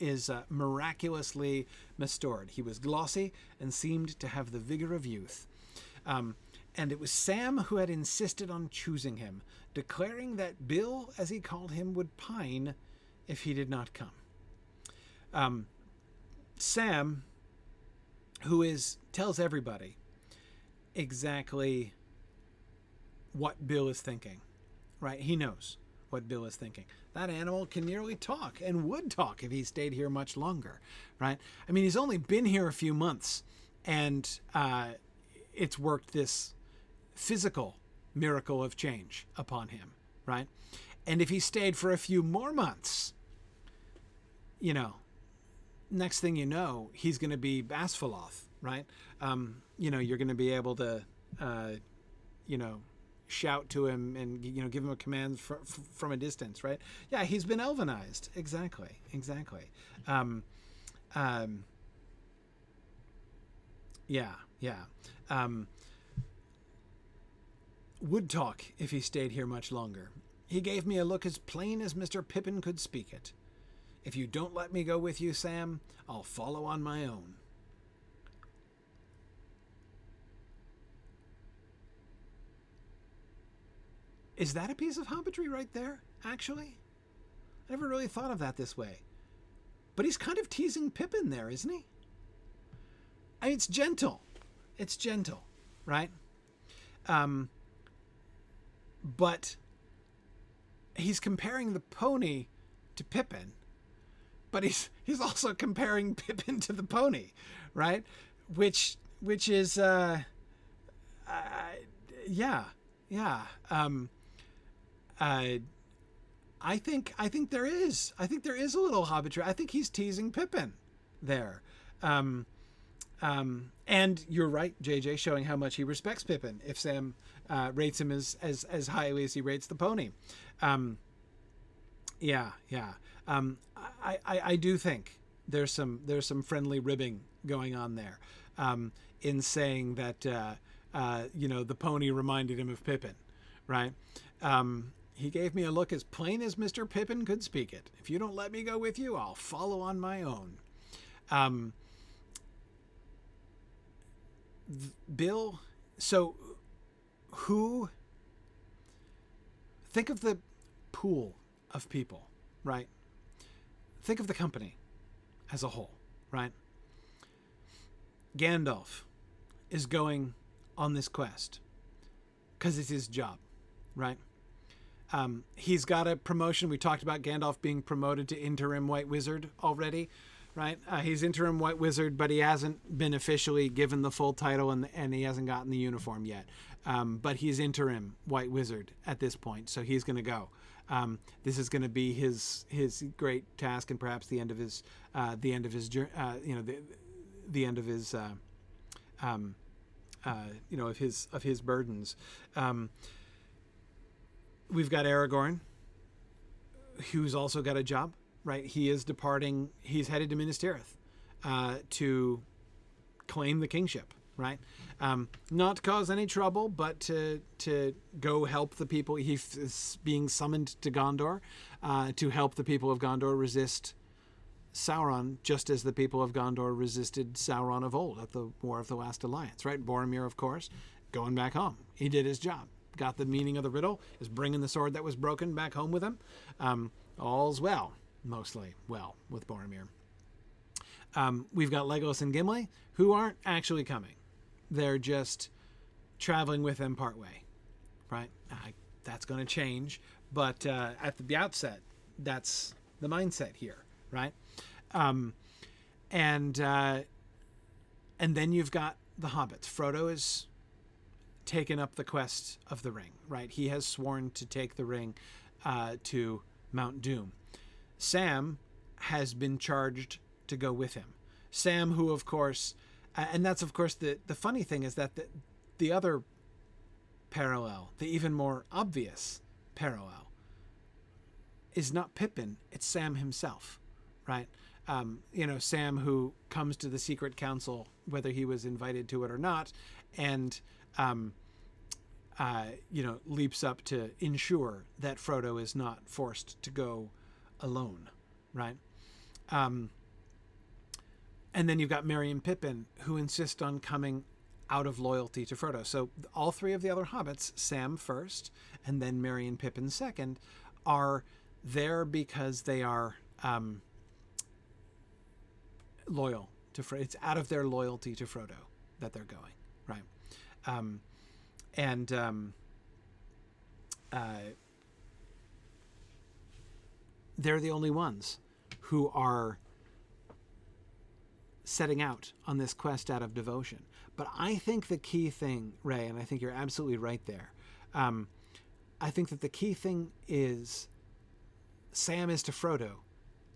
is miraculously restored. He was glossy and seemed to have the vigor of youth. And it was Sam who had insisted on choosing him, declaring that Bill, as he called him, would pine if he did not come. Sam, who tells everybody exactly what Bill is thinking, right? He knows what Bill is thinking. That animal can nearly talk, and would talk if he stayed here much longer, right? I mean, he's only been here a few months, and it's worked this physical miracle of change upon him, right? And if he stayed for a few more months, next thing you know, he's going to be Basfaloth, right? You're going to be able to, shout to him and, give him a command from a distance, right? Yeah, he's been Elvenized. Exactly. Would talk if he stayed here much longer. He gave me a look as plain as Mr. Pippin could speak it. If you don't let me go with you, Sam, I'll follow on my own. Is that a piece of hobbitry right there, actually? I never really thought of that this way. But he's kind of teasing Pippin there, isn't he? It's gentle. It's gentle, right? But he's comparing the pony to Pippin, but he's also comparing Pippin to the pony, right? Which is yeah. I think there is a little hobbitry. I think he's teasing Pippin there. And you're right, JJ, showing how much he respects Pippin if Sam rates him as highly as he rates the pony. I do think there's some friendly ribbing going on there, in saying that the pony reminded him of Pippin, right? He gave me a look as plain as Mr. Pippin could speak it. If you don't let me go with you, I'll follow on my own. Bill, so think of the pool of people, right? Think of the company as a whole, right? Gandalf is going on this quest because it's his job, right? He's got a promotion. We talked about Gandalf being promoted to interim White Wizard already, right? He's interim White Wizard, but he hasn't been officially given the full title, and he hasn't gotten the uniform yet. But he's interim White Wizard at this point, so he's going to go. This is going to be his great task, and perhaps the end of his of his burdens. We've got Aragorn, who's also got a job, right? He is departing. He's headed to Minas Tirith to claim the kingship, right? Not to cause any trouble, but to go help the people. He's being summoned to Gondor to help the people of Gondor resist Sauron, just as the people of Gondor resisted Sauron of old at the War of the Last Alliance, right? Boromir, of course, going back home. He did his job. Got the meaning of the riddle, is bringing the sword that was broken back home with him. All's well, mostly well, with Boromir. We've got Legolas and Gimli, who aren't actually coming. They're just traveling with them partway, right? That's going to change, but at the outset, that's the mindset here, right? And then you've got the hobbits. Frodo is taken up the quest of the ring, right? He has sworn to take the ring to Mount Doom. Sam has been charged to go with him. Sam, who of course, and that's of course the funny thing is that the other parallel, the even more obvious parallel, is not Pippin, it's Sam himself, right? Sam, who comes to the secret council, whether he was invited to it or not, and leaps up to ensure that Frodo is not forced to go alone, right? And then you've got Merry and Pippin, who insist on coming out of loyalty to Frodo. So all three of the other hobbits, Sam first, and then Merry and Pippin second, are there because they are loyal to Frodo. It's out of their loyalty to Frodo that they're going, right? They're the only ones who are setting out on this quest out of devotion. But I think the key thing, Ray, and I think you're absolutely right there, I think that the key thing is Sam is to Frodo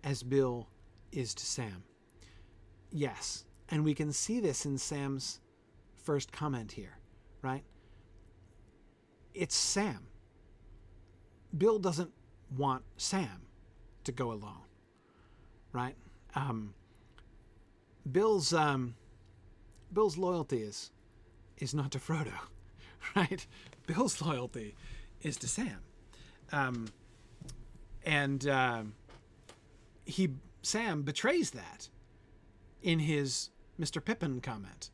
as Bill is to Sam. Yes, and we can see this in Sam's first comment here, right? It's Sam. Bill doesn't want Sam to go alone, right? Bill's loyalty is not to Frodo, right? Bill's loyalty is to Sam, Sam betrays that in his Mr. Pippin comment,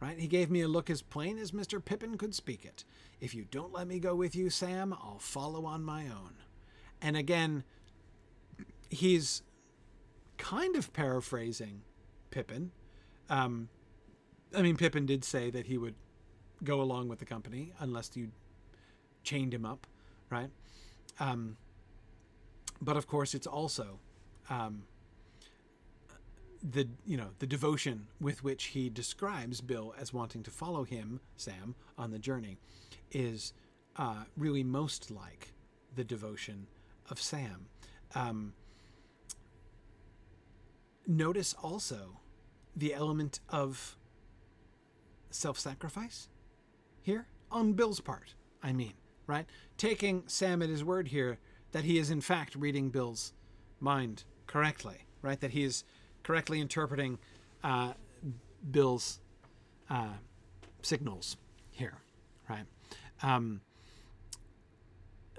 right? He gave me a look as plain as Mr. Pippin could speak it. If you don't let me go with you, Sam, I'll follow on my own. And again, he's kind of paraphrasing Pippin. Pippin did say that he would go along with the company unless you chained him up, right? But of course, it's also the devotion with which he describes Bill as wanting to follow him, Sam, on the journey, is really most like the devotion of Sam. Notice also the element of self-sacrifice here on Bill's part. I mean, right? Taking Sam at his word here that he is in fact reading Bill's mind correctly, right? That he is correctly interpreting Bill's signals here, right?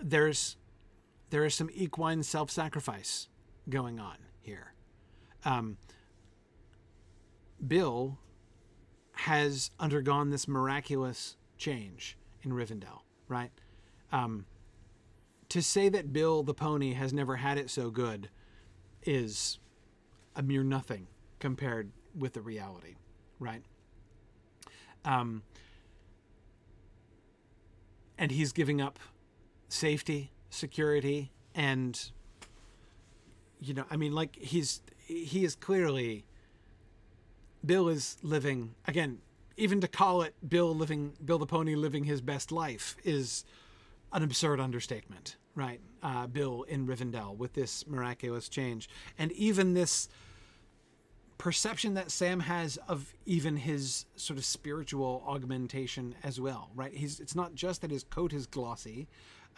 There is some equine self-sacrifice going on here. Bill has undergone this miraculous change in Rivendell, right? To say that Bill the pony has never had it so good is a mere nothing compared with the reality, right? And he's giving up safety, security, and like he is clearly, Bill is living, again, even to call it Bill the pony living his best life is an absurd understatement, right? Bill in Rivendell with this miraculous change. And even this perception that Sam has of even his sort of spiritual augmentation as well, right? It's not just that his coat is glossy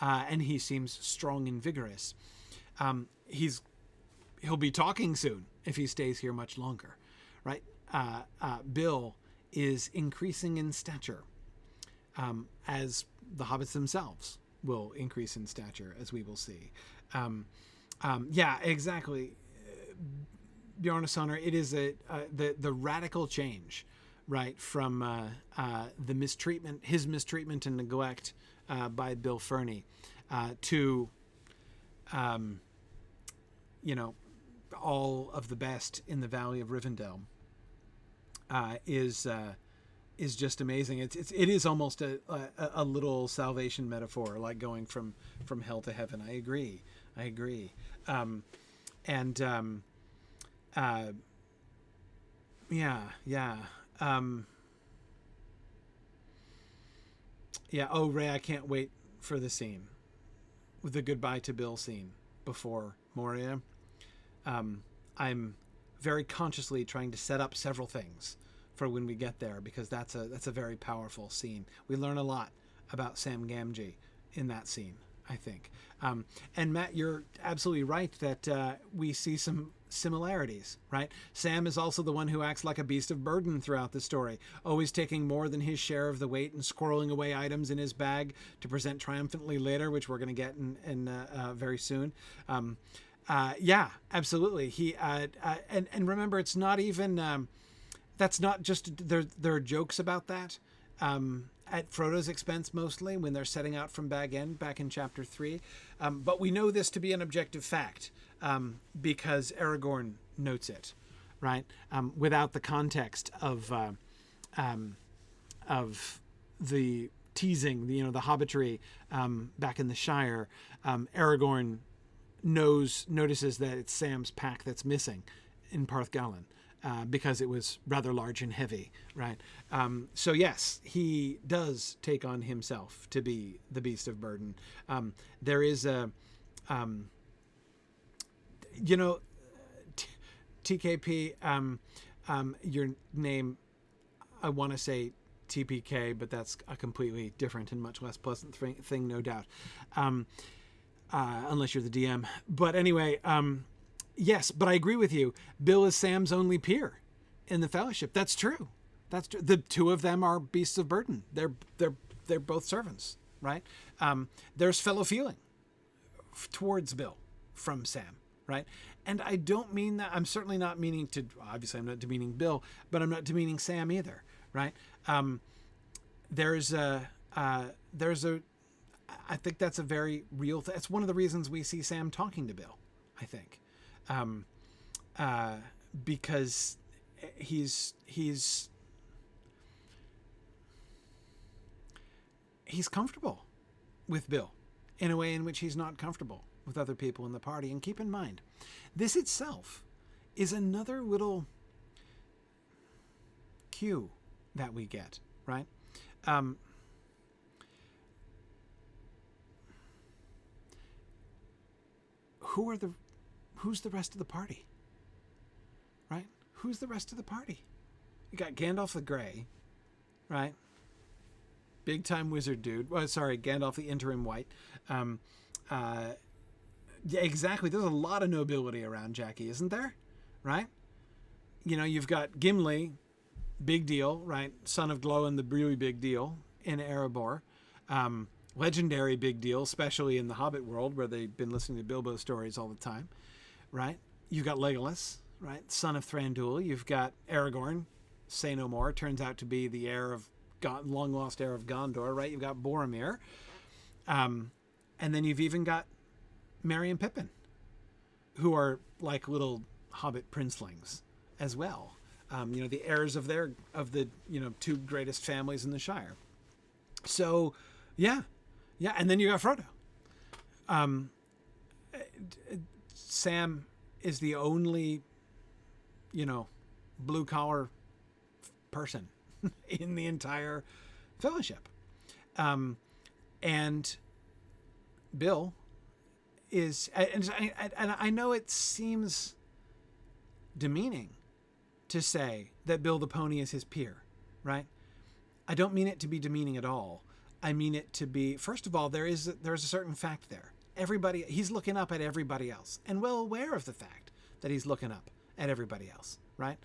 and he seems strong and vigorous. He'll be talking soon if he stays here much longer, right? Bill is increasing in stature, as the hobbits themselves will increase in stature, as we will see. Yeah, exactly. Bjarnasonar, it is the radical change, right, from his mistreatment and neglect by Bill Ferny to all of the best in the Valley of Rivendell is just amazing. It is almost a little salvation metaphor, like going from hell to heaven. I agree. Oh, Ray, I can't wait for the scene with the goodbye to Bill scene before Moria. I'm very consciously trying to set up several things for when we get there, because that's a very powerful scene. We learn a lot about Sam Gamgee in that scene, I think. And Matt, you're absolutely right that we see some similarities, right? Sam is also the one who acts like a beast of burden throughout the story, always taking more than his share of the weight and squirreling away items in his bag to present triumphantly later, which we're going to get in very soon. Yeah, absolutely. He and remember, it's not even that's not just there are jokes about that at Frodo's expense, mostly when they're setting out from Bag End back in chapter 3. But we know this to be an objective fact because Aragorn notes it, right? Without the context of the teasing, the hobbitry back in the Shire, Aragorn notices that it's Sam's pack that's missing in Parthgalen. Because it was rather large and heavy, right? So yes, he does take on himself to be the beast of burden. There is a, TKP, your name, I want to say TPK, but that's a completely different and much less pleasant thing, no doubt. Unless you're the DM. But anyway, yes, but I agree with you. Bill is Sam's only peer in the Fellowship. That's true. The two of them are beasts of burden. They're both servants, right? There's fellow feeling towards Bill from Sam, right? And I don't mean that. I'm certainly not meaning to. Obviously, I'm not demeaning Bill, but I'm not demeaning Sam either, right? There's a. I think that's a very real. That's one of the reasons we see Sam talking to Bill, I think. Because he's comfortable with Bill in a way in which he's not comfortable with other people in the party. And keep in mind, this itself is another little cue that we get, right? Who's the rest of the party, right? Who's the rest of the party? You got Gandalf the Grey, right? Big time wizard dude. Well, sorry, Gandalf the interim white. Yeah, exactly. There's a lot of nobility around Jackie, isn't there? Right? You know, you've got Gimli, big deal, right? Son of Glóin, the really big deal in Erebor. Legendary big deal, especially in the Hobbit world where they've been listening to Bilbo stories all the time, right? You've got Legolas, right? Son of Thranduil. You've got Aragorn, say no more, turns out to be the heir of long lost heir of Gondor, right? You've got Boromir. And then you've even got Merry and Pippin, who are like little Hobbit princelings as well. You know, the heirs of the two greatest families in the Shire. So, yeah. And then you got Frodo. Sam is the only, blue collar person in the entire fellowship. And Bill is, and I know it seems demeaning to say that Bill the Pony is his peer, right? I don't mean it to be demeaning at all. I mean it to be, first of all, there's a certain fact there. He's looking up at everybody else and well aware of the fact that he's looking up at everybody else, right?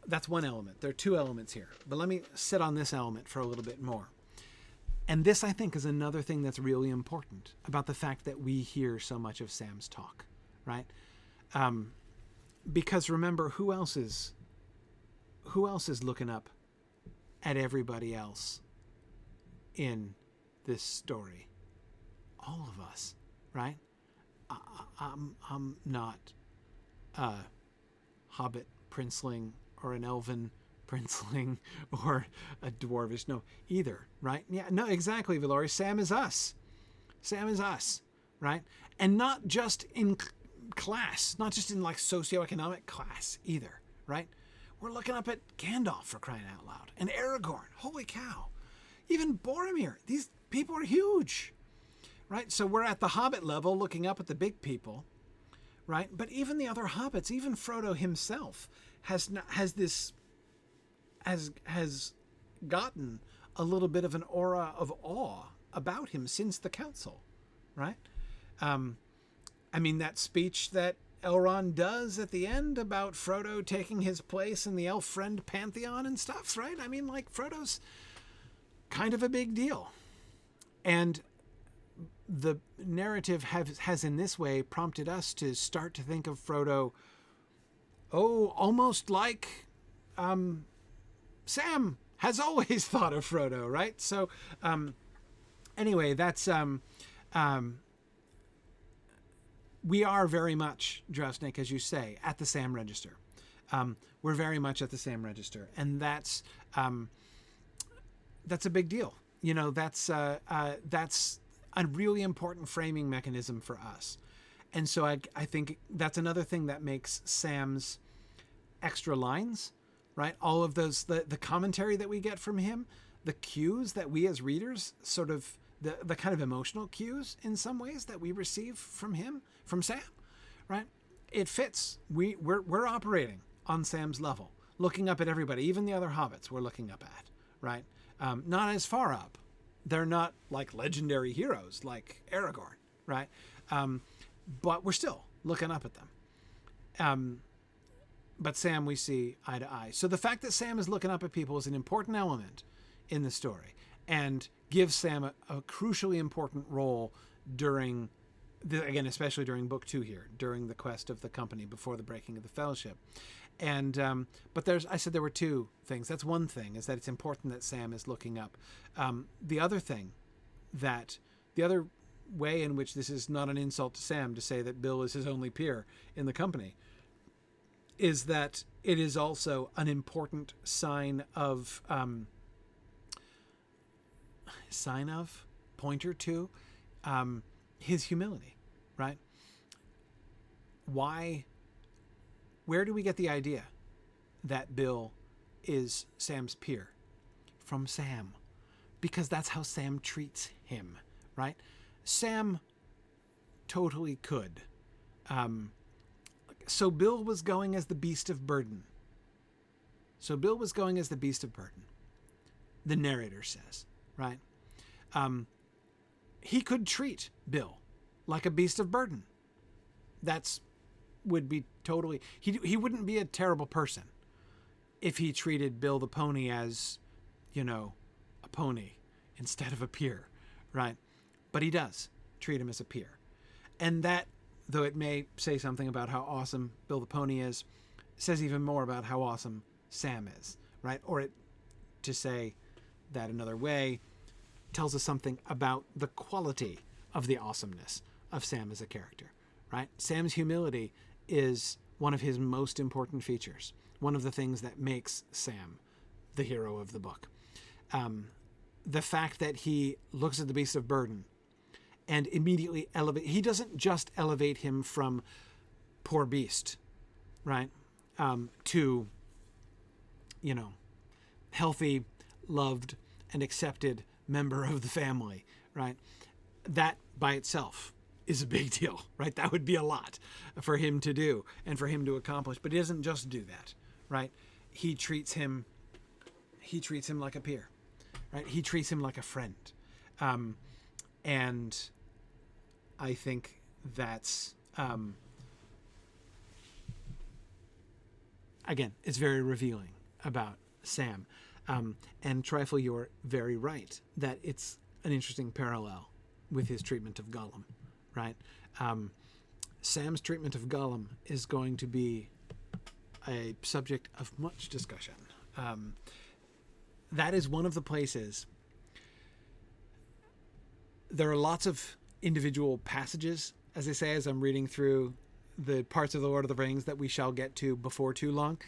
That's one element. There are two elements here, but let me sit on this element for a little bit more. And this, I think, is another thing that's really important about the fact that we hear so much of Sam's talk, right? Because remember, who else is looking up at everybody else in this story? All of us, right? I'm not a Hobbit princeling or an elven princeling or a dwarvish, no, either, right? Yeah, no, exactly, Valori. Sam is us, right? And not just in class, not just in like socioeconomic class either, right? We're looking up at Gandalf, for crying out loud, and Aragorn. Holy cow. Even Boromir. These people are huge, right? So we're at the Hobbit level looking up at the big people, right? But even the other hobbits, even Frodo himself has gotten a little bit of an aura of awe about him since the council, right? I mean, that speech that Elrond does at the end about Frodo taking his place in the elf friend pantheon and stuff, right? I mean, like, Frodo's kind of a big deal. And the narrative has in this way prompted us to start to think of Frodo, almost like Sam has always thought of Frodo, right? So anyway, that's we are very much, Drowsnake, as you say, at the Sam register. We're very much at the Sam register, and that's a big deal. You know, that's a really important framing mechanism for us. And so I think that's another thing that makes Sam's extra lines, right? All of those, the commentary that we get from him, the cues that we as readers sort of, the kind of emotional cues in some ways that we receive from him, from Sam, right? It fits. We're operating on Sam's level, looking up at everybody, even the other hobbits we're looking up at, right? Not as far up. They're not like legendary heroes like Aragorn, right? But we're still looking up at them. But Sam, we see eye to eye. So the fact that Sam is looking up at people is an important element in the story and gives Sam a crucially important role during, again, especially during book 2 here, during the quest of the company before the breaking of the fellowship. And but I said there were two things. That's one thing, is that it's important that Sam is looking up. The other way in which this is not an insult to Sam to say that Bill is his only peer in the company is that it is also an important pointer to his humility, right? where do we get the idea that Bill is Sam's peer? From Sam. Because that's how Sam treats him, right? Sam totally could. So Bill was going as the beast of burden. The narrator says, right? He could treat Bill like a beast of burden. Would be totally... He wouldn't be a terrible person if he treated Bill the pony as, a pony instead of a peer, right? But he does treat him as a peer. And that, though it may say something about how awesome Bill the pony is, says even more about how awesome Sam is, right? Or to say that another way, tells us something about the quality of the awesomeness of Sam as a character, right? Sam's humility is one of his most important features, one of the things that makes Sam the hero of the book. The fact that he looks at the beast of burden and immediately he doesn't just elevate him from poor beast, right? To, healthy, loved, and accepted member of the family, right? That by itself is a big deal, right? That would be a lot for him to do and for him to accomplish, but he doesn't just do that, right? He treats him like a peer, right? He treats him like a friend. And I think that's, again, it's very revealing about Sam. And Trifle, you're very right that it's an interesting parallel with his treatment of Gollum, right? Sam's treatment of Gollum is going to be a subject of much discussion. That is one of the places. There are lots of individual passages, as I say, as I'm reading through the parts of the Lord of the Rings that we shall get to before too long.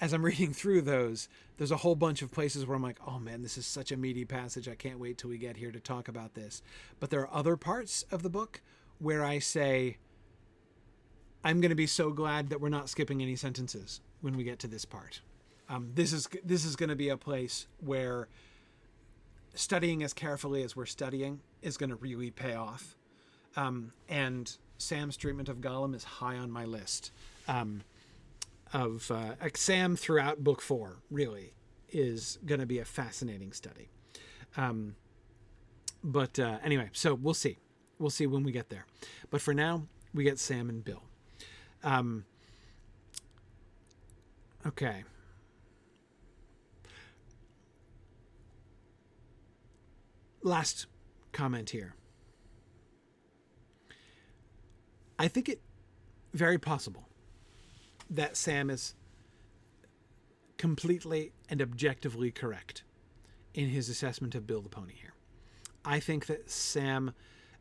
As I'm reading through those, there's a whole bunch of places where I'm like, oh man, this is such a meaty passage. I can't wait till we get here to talk about this. But there are other parts of the book where I say, I'm going to be so glad that we're not skipping any sentences when we get to this part. This is going to be a place where studying as carefully as we're studying is going to really pay off. And Sam's treatment of Gollum is high on my list. Sam throughout book 4 really is going to be a fascinating study. But anyway, so we'll see when we get there. But for now, we get Sam and Bill. Okay. Last comment here. I think it very possible that Sam is completely and objectively correct in his assessment of Bill the Pony here. I think that Sam,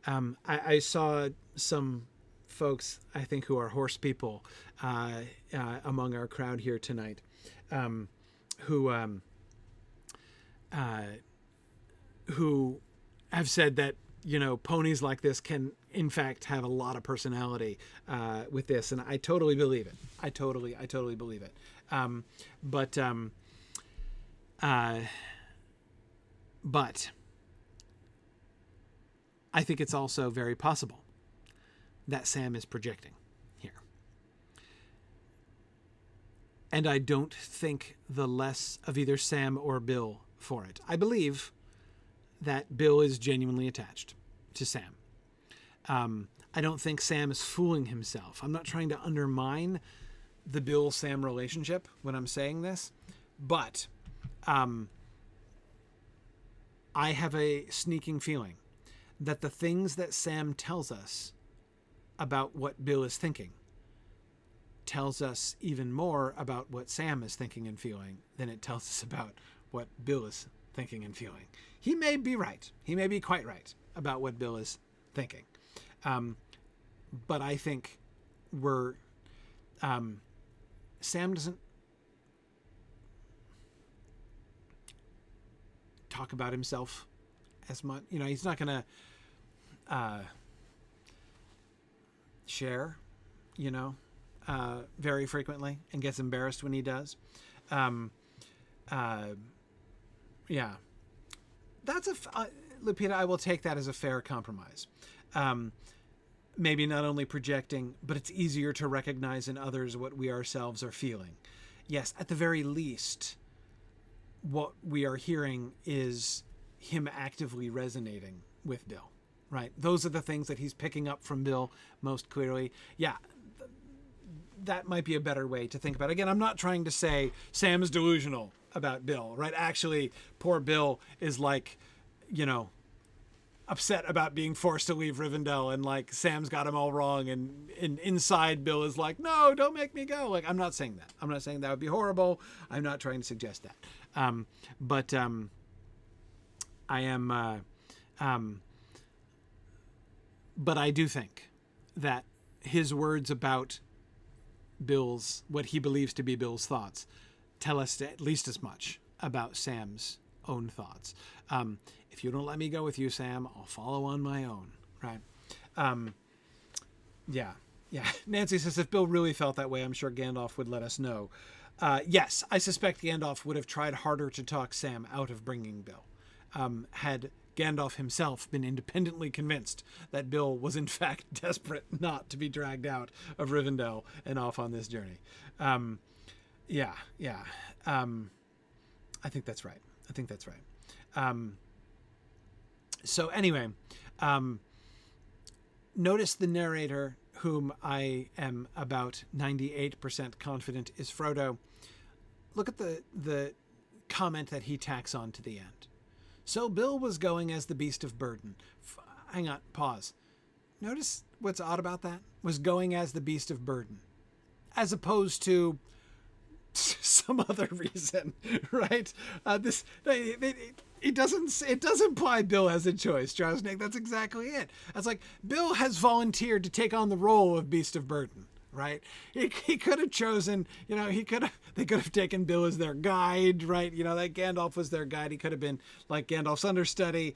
I saw some folks, I think, who are horse people among our crowd here tonight, who have said that, ponies like this can, in fact, have a lot of personality with this. And I totally believe it. I totally believe it. But I think it's also very possible that Sam is projecting here. And I don't think the less of either Sam or Bill for it. I believe that Bill is genuinely attached to Sam. I don't think Sam is fooling himself. I'm not trying to undermine the Bill-Sam relationship when I'm saying this, but I have a sneaking feeling that the things that Sam tells us about what Bill is thinking tells us even more about what Sam is thinking and feeling than it tells us about what Bill is thinking and feeling. He may be right. He may be quite right about what Bill is thinking. But I think Sam doesn't talk about himself as much. He's not going to share very frequently, and gets embarrassed when he does. Yeah, that's Lupita, I will take that as a fair compromise. Maybe not only projecting, but it's easier to recognize in others what we ourselves are feeling. Yes, at the very least, what we are hearing is him actively resonating with Bill, right? Those are the things that he's picking up from Bill most clearly. Yeah, that might be a better way to think about it. Again, I'm not trying to say Sam is delusional about Bill, right? Actually, poor Bill is like, upset about being forced to leave Rivendell, and like Sam's got him all wrong, and inside Bill is like, no, don't make me go. Like, I'm not saying that. I'm not saying that would be horrible. I'm not trying to suggest that. But I am, but I do think that his words about Bill's, what he believes to be Bill's thoughts, tell us at least as much about Sam's own thoughts. If you don't let me go with you, Sam, I'll follow on my own, right? Yeah. Nancy says, if Bill really felt that way, I'm sure Gandalf would let us know. Yes, I suspect Gandalf would have tried harder to talk Sam out of bringing Bill. Had Gandalf himself been independently convinced that Bill was in fact desperate not to be dragged out of Rivendell and off on this journey. Yeah. I think that's right. So anyway, notice the narrator, whom I am about 98% confident is Frodo. Look at the comment that he tacks on to the end. So Bill was going as the beast of burden. Hang on, pause. Notice what's odd about that? Was going as the beast of burden, as opposed to some other reason, right? It does imply Bill has a choice, Drowsnake. That's exactly it. It's like Bill has volunteered to take on the role of beast of burden, right? He could have chosen, they could have taken Bill as their guide, right? That Gandalf was their guide. He could have been like Gandalf's understudy.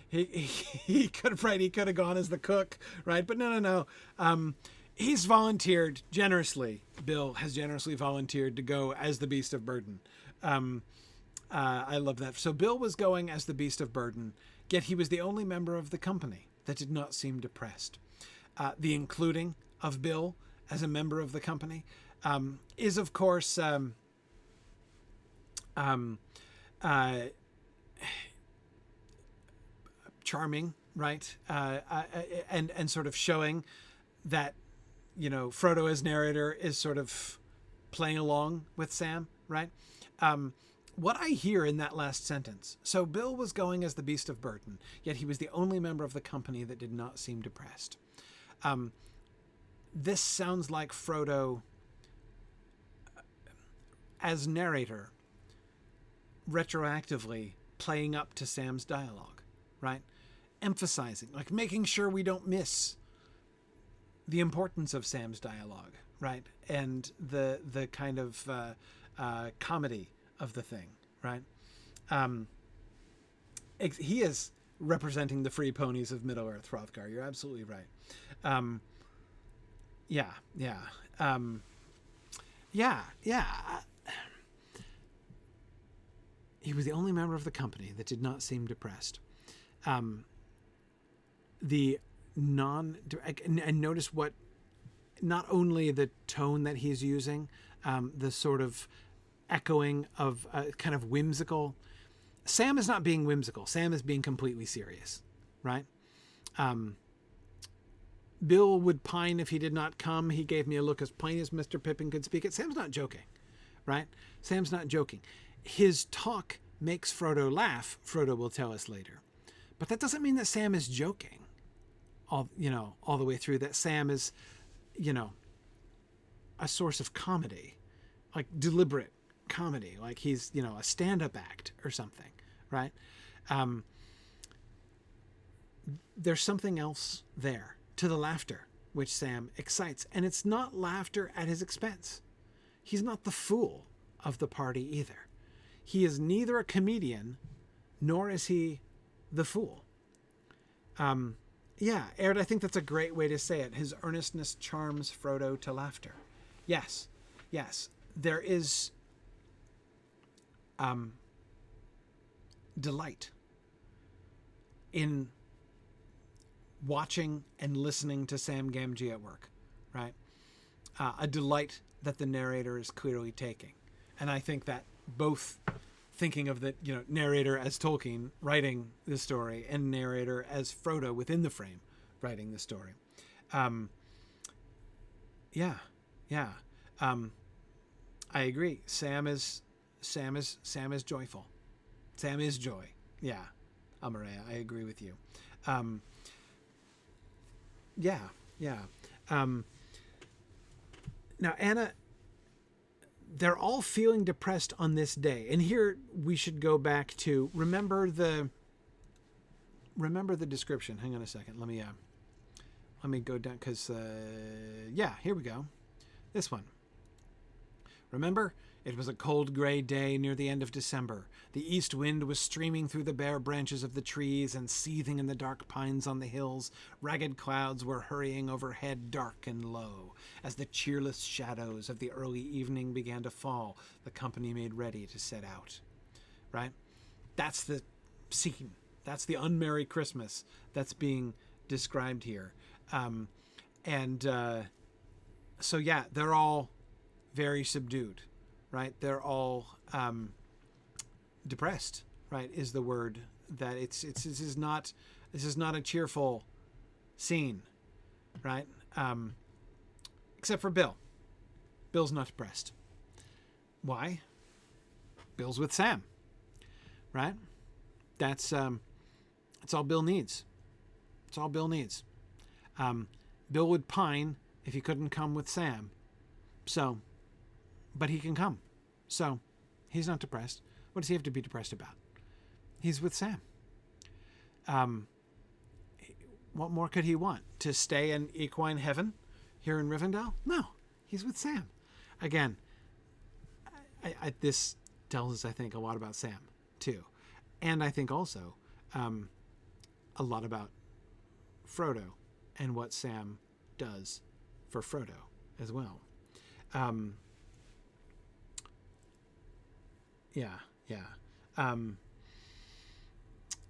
He could have gone as the cook, right? But no. He's volunteered generously. Bill has generously volunteered to go as the beast of burden. I love that. So Bill was going as the beast of burden, yet he was the only member of the company that did not seem depressed. The including of Bill as a member of the company is, of course, charming, right? And sort of showing that, Frodo as narrator is sort of playing along with Sam, right? What I hear in that last sentence, so Bill was going as the beast of burden, yet he was the only member of the company that did not seem depressed. This sounds like Frodo, as narrator, retroactively playing up to Sam's dialogue, right? Emphasizing, like making sure we don't miss the importance of Sam's dialogue, right? And the kind of comedy of the thing, right? He is representing the free ponies of Middle-earth, Hrothgar. You're absolutely right. Yeah. He was the only member of the company that did not seem depressed. And notice what, not only the tone that he's using, the sort of echoing of kind of whimsical. Sam is not being whimsical. Sam is being completely serious, right? Bill would pine if he did not come. He gave me a look as plain as Mr. Pippin could speak it. Sam's not joking, right? Sam's not joking. His talk makes Frodo laugh, Frodo will tell us later. But that doesn't mean that Sam is joking all the way through, that Sam is, a source of comedy, like deliberate comedy, like he's, a stand-up act or something, right? There's something else there to the laughter which Sam excites, and it's not laughter at his expense. He's not the fool of the party either. He is neither a comedian nor is he the fool. Yeah, Aird, I think that's a great way to say it. His earnestness charms Frodo to laughter. Yes, yes. There is delight in watching and listening to Sam Gamgee at work, right? A delight that the narrator is clearly taking. And I think that both thinking of the narrator as Tolkien writing the story and narrator as Frodo within the frame writing the story. Yeah. I agree. Sam is joyful. Sam is joy. Yeah. Amareya, I agree with you. Yeah. Now, Anna, they're all feeling depressed on this day. And here we should go back to remember the description. Hang on a second. Let me go down because here we go. This one. Remember, it was a cold gray day near the end of December. The east wind was streaming through the bare branches of the trees and seething in the dark pines on the hills. Ragged clouds were hurrying overhead, dark and low. As the cheerless shadows of the early evening began to fall, the company made ready to set out. Right? That's the scene. That's the unmerry Christmas that's being described here. So yeah, they're all very subdued, right? They're all depressed, right? Is the word that this is not a cheerful scene, right? Except for Bill. Bill's not depressed. Why? Bill's with Sam, right? That's all Bill needs. It's all Bill needs. Bill would pine if he couldn't come with Sam. So, but he can come. So, he's not depressed. What does he have to be depressed about? He's with Sam. What more could he want? To stay in equine heaven here in Rivendell? No, he's with Sam. Again, this tells us, I think, a lot about Sam, too. And I think also a lot about Frodo and what Sam does for Frodo as well.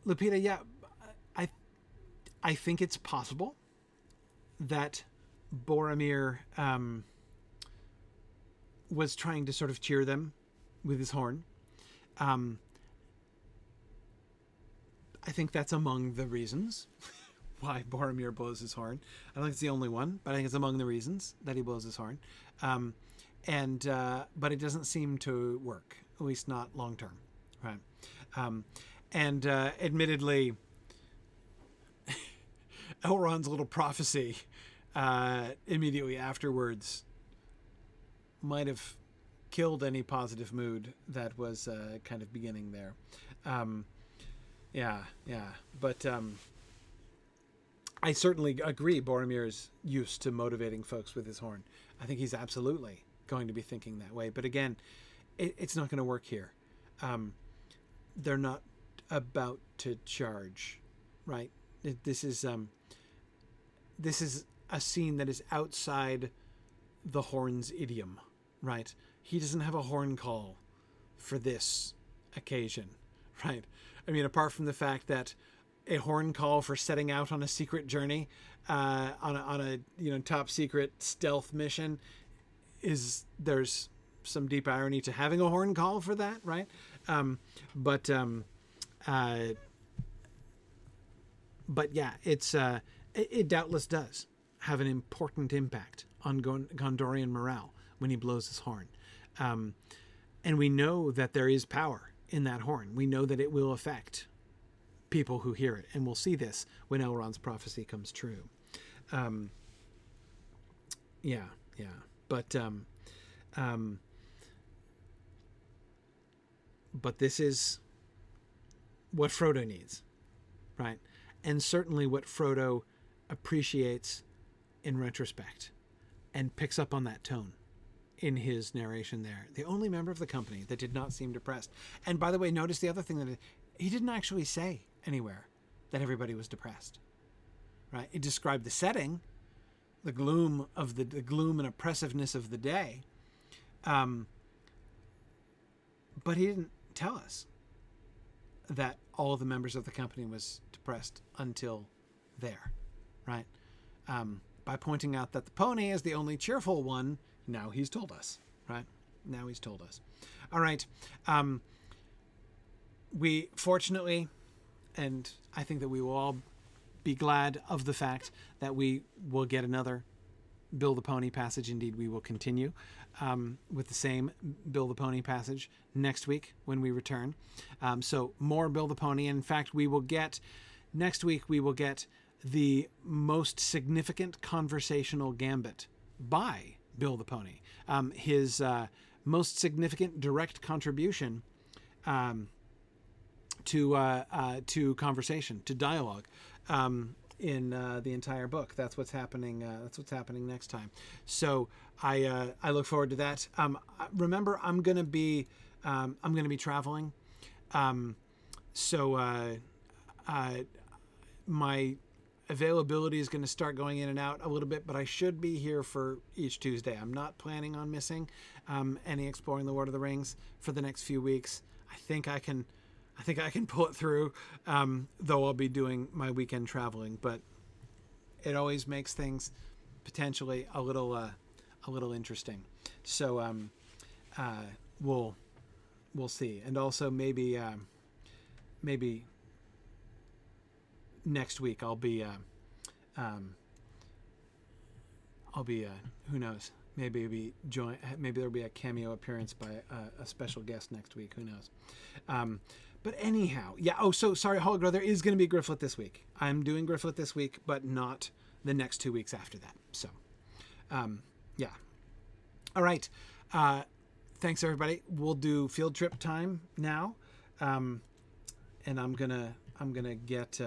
Lupita, yeah, I think it's possible that Boromir was trying to sort of cheer them with his horn. I think that's among the reasons why Boromir blows his horn. I don't think it's the only one, but I think it's among the reasons that he blows his horn. But it doesn't seem to work, at least not long term, right? Admittedly, Elrond's little prophecy immediately afterwards might have killed any positive mood that was kind of beginning there. But I certainly agree Boromir's used to motivating folks with his horn. I think he's absolutely going to be thinking that way. But again, it's not going to work here. They're not about to charge, right? This is a scene that is outside the horn's idiom, right? He doesn't have a horn call for this occasion, right? I mean, apart from the fact that a horn call for setting out on a secret journey, on a top secret stealth mission, there's some deep irony to having a horn call for that, right? But yeah, it doubtless does have an important impact on Gondorian morale when he blows his horn. And we know that there is power in that horn. We know that it will affect people who hear it. And we'll see this when Elrond's prophecy comes true. But this is what Frodo needs, right? And certainly what Frodo appreciates in retrospect and picks up on that tone in his narration there. The only member of the company that did not seem depressed. And by the way, notice the other thing that he didn't actually say anywhere that everybody was depressed, right? It described the setting, the gloom and oppressiveness of the day. But he didn't tell us that all of the members of the company was depressed until there, right? By pointing out that the pony is the only cheerful one, now he's told us, right? Now he's told us. All right. We fortunately, and I think that we will all be glad of the fact that we will get another Bill the Pony passage. Indeed, we will continue with the same Bill the Pony passage next week when we return. So more Bill the Pony. In fact, next week we will get the most significant conversational gambit by Bill the Pony. His most significant direct contribution to conversation, to dialogue, in the entire book. That's what's happening. That's what's happening next time. So I look forward to that. Remember, I'm going to be traveling. So my availability is going to start going in and out a little bit, but I should be here for each Tuesday. I'm not planning on missing any Exploring the Lord of the Rings for the next few weeks. I think I can pull it through, though I'll be doing my weekend traveling. But it always makes things potentially a little interesting. So we'll see, and also maybe next week I'll be who knows, maybe there'll be a cameo appearance by a special guest next week. Who knows? But anyhow, yeah. Oh, so sorry, Hologrow, there is going to be Grifflet this week. I'm doing Grifflet this week, but not the next 2 weeks after that. So, yeah. All right. Thanks, everybody. We'll do field trip time now, and I'm gonna get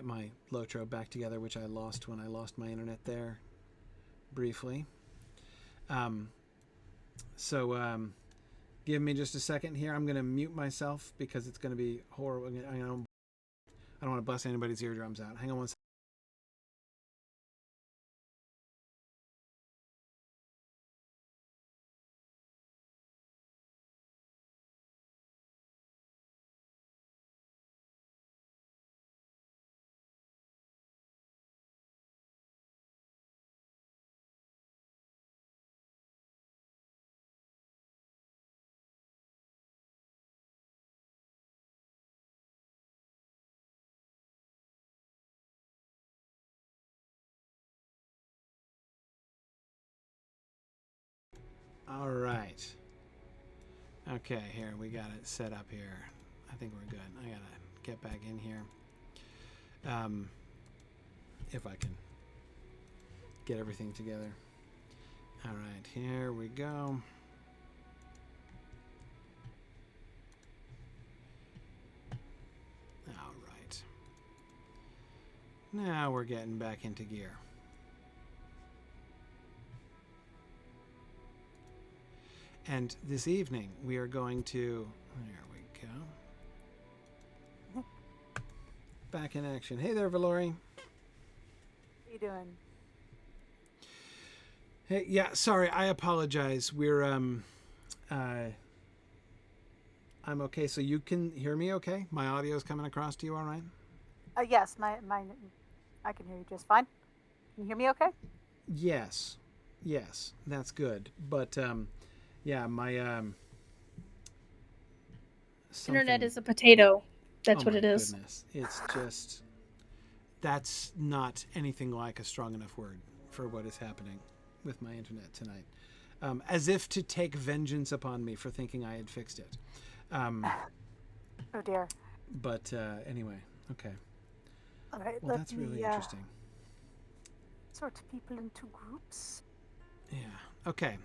my Lotro back together, which I lost when I lost my internet there briefly. Give me just a second here. I'm going to mute myself because it's going to be horrible. I don't want to bust anybody's eardrums out. Hang on one second. All right. Okay, here, we got it set up here. I think we're good. I gotta get back in here. If I can get everything together. All right, here we go. All right. Now we're getting back into gear. And this evening, we are going to... There we go. Back in action. Hey there, Valori. How you doing? Hey, yeah, sorry, I apologize. We're, I'm okay. So you can hear me okay? My audio is coming across to you all right? Yes, I can hear you just fine. Can you hear me okay? Yes, that's good. But, yeah, my internet is a potato. That's what it is. Goodness. It's just, that's not anything like a strong enough word for what is happening with my internet tonight. As if to take vengeance upon me for thinking I had fixed it. Oh dear. But anyway, okay. All right, Well, that's really interesting. Sort people into groups. Yeah. Okay.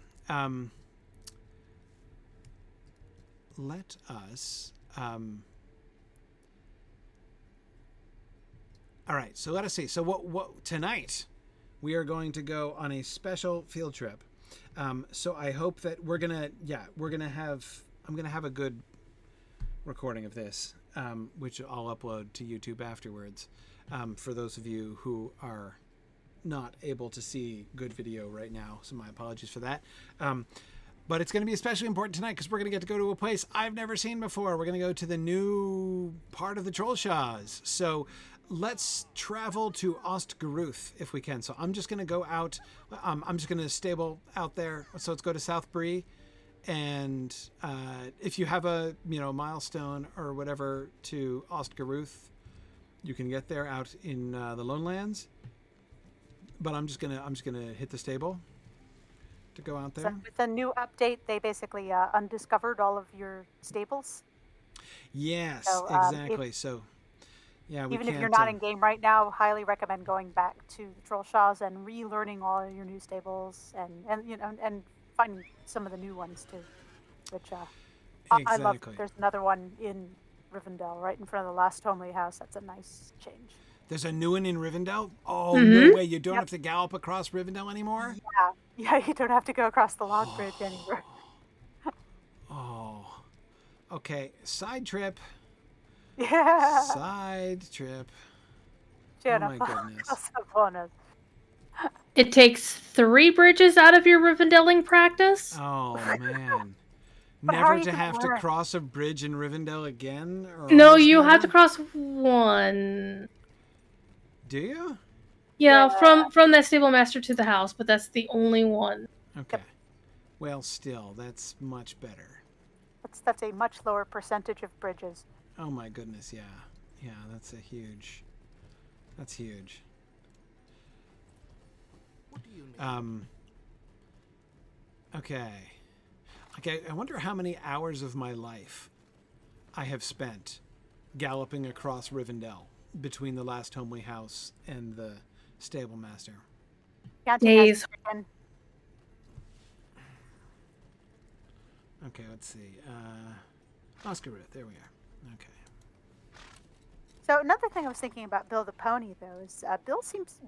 Let us... all right, so let us see. So what tonight we are going to go on a special field trip. So I hope that I'm gonna have a good recording of this, which I'll upload to YouTube afterwards. for those of you who are not able to see good video right now. So my apologies for that. But it's going to be especially important tonight because we're going to get to go to a place I've never seen before. We're going to go to the new part of the Trollshaws. So let's travel to Ostgaruth if we can. So I'm just going to go out. I'm just going to stable out there. So let's go to South Bree. And if you have a milestone or whatever to Ostgaruth, you can get there out in the Lonelands. But I'm just gonna hit the stable to go out there. So with the new update, they basically undiscovered all of your stables. Yes, So, exactly. So, yeah, even if you're not in game right now, highly recommend going back to the Trollshaws and relearning all your new stables and finding some of the new ones too. Which I love. There's another one in Rivendell, right in front of the last homely house. That's a nice change. There's a new one in Rivendell? Oh, no way. You don't have to gallop across Rivendell anymore? Yeah, you don't have to go across the log bridge anymore. Oh. Okay, side trip. Yeah. Side trip. Oh my goodness. It takes 3 bridges out of your Rivendelling practice? Oh, man. Never to have to cross a bridge in Rivendell again? Or no, you have to cross 1. Do you? Yeah, from that stable master to the house, but that's the only one. Okay. Well, still, that's much better. That's a much lower percentage of bridges. Oh my goodness, yeah. Yeah, that's huge. That's huge. What do you need? Okay, I wonder how many hours of my life I have spent galloping across Rivendell between the last homely house and the stable master. Days. Okay, let's see. Ostgaruth, there we are. Okay. So another thing I was thinking about Bill the Pony, though, is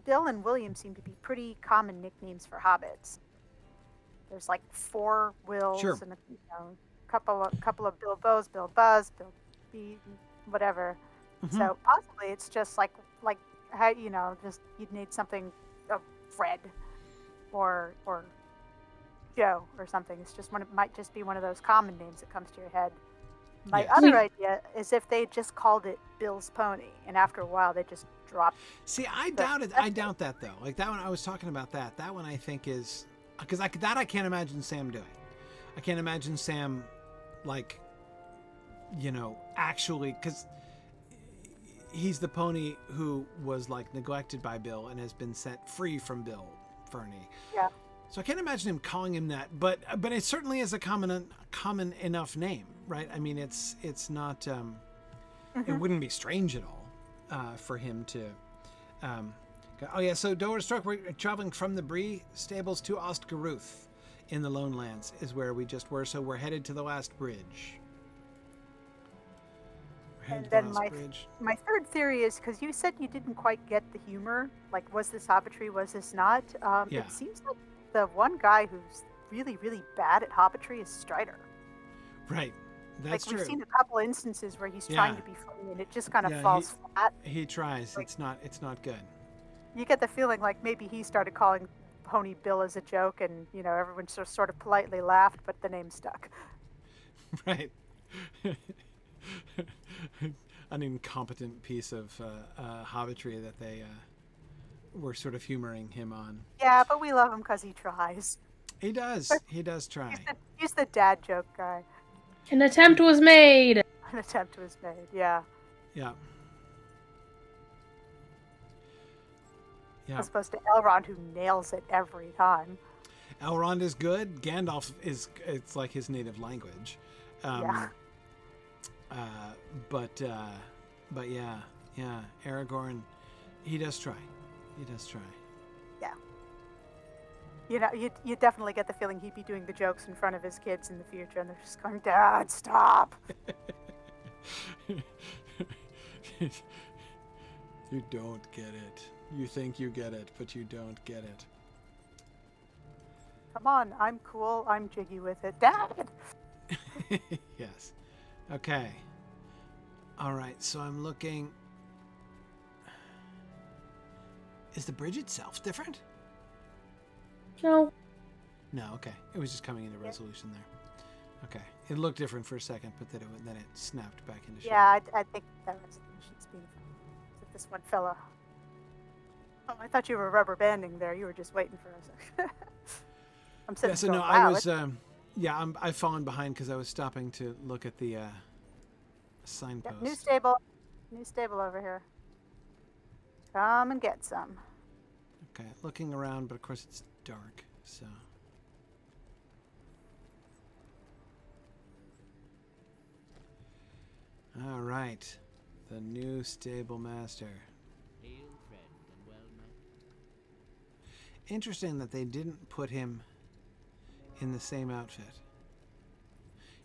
Bill and William seem to be pretty common nicknames for hobbits. There's like 4 Wills and a couple of Bill Bows, Bill Buzz, Bill B, whatever. Mm-hmm. So possibly it's just like how just you'd need something of Fred or Joe or something. It's just might just be one of those common names that comes to your head. My other idea is if they just called it Bill's Pony, and after a while they just dropped. See, I doubt it. I doubt that though. Like that one, I was talking about that. That one I think is because I can't imagine Sam doing. I can't imagine Sam, actually, because he's the pony who was neglected by Bill and has been set free from Bill Fernie. Yeah. So I can't imagine him calling him that, but it certainly is a common enough name, right? I mean, it's not. It wouldn't be strange at all for him to. Oh yeah, so Dover Struck, we're traveling from the Bree stables to Ostgaruth in the Lone Lands is where we just were. So we're headed to the last bridge. And then my third theory is, because you said you didn't quite get the humor, was this hobbitry, was this not? It seems like the one guy who's really, really bad at hobbitry is Strider. Right. That's true. We've seen a couple instances where he's trying to be funny and it just kind of falls flat. He tries. It's not good. You get the feeling like maybe he started calling Pony Bill as a joke and, everyone sort of politely laughed, but the name stuck. Right. An incompetent piece of hobbitry that they were sort of humoring him on. Yeah, but we love him because he tries. He does. He does try. He's the dad joke guy. An attempt was made. An attempt was made, yeah. Yeah. As opposed to Elrond, who nails it every time. Elrond is good. Gandalf it's like his native language. But yeah, Aragorn, he does try. Yeah. You definitely get the feeling he'd be doing the jokes in front of his kids in the future, and they're just going, "Dad, stop." You don't get it. You think you get it, but you don't get it. Come on, I'm cool. I'm jiggy with it. Dad! Yes. Okay. All right, so I'm looking. Is the bridge itself different? No. No, okay. It was just coming into resolution there. Okay. It looked different for a second, but then it snapped back into shape. Yeah, I think that resolution's beautiful. Except this one fella. Oh, I thought you were rubber banding there. You were just waiting for us. I'm sitting. Yeah, so going, no, wow, I was. I've fallen behind because I was stopping to look at the signpost. Yep, new stable over here. Come and get some. Okay, looking around, but of course it's dark, so. All right, the new stable master. Hail, friend, and well met. Interesting that they didn't put him in the same outfit.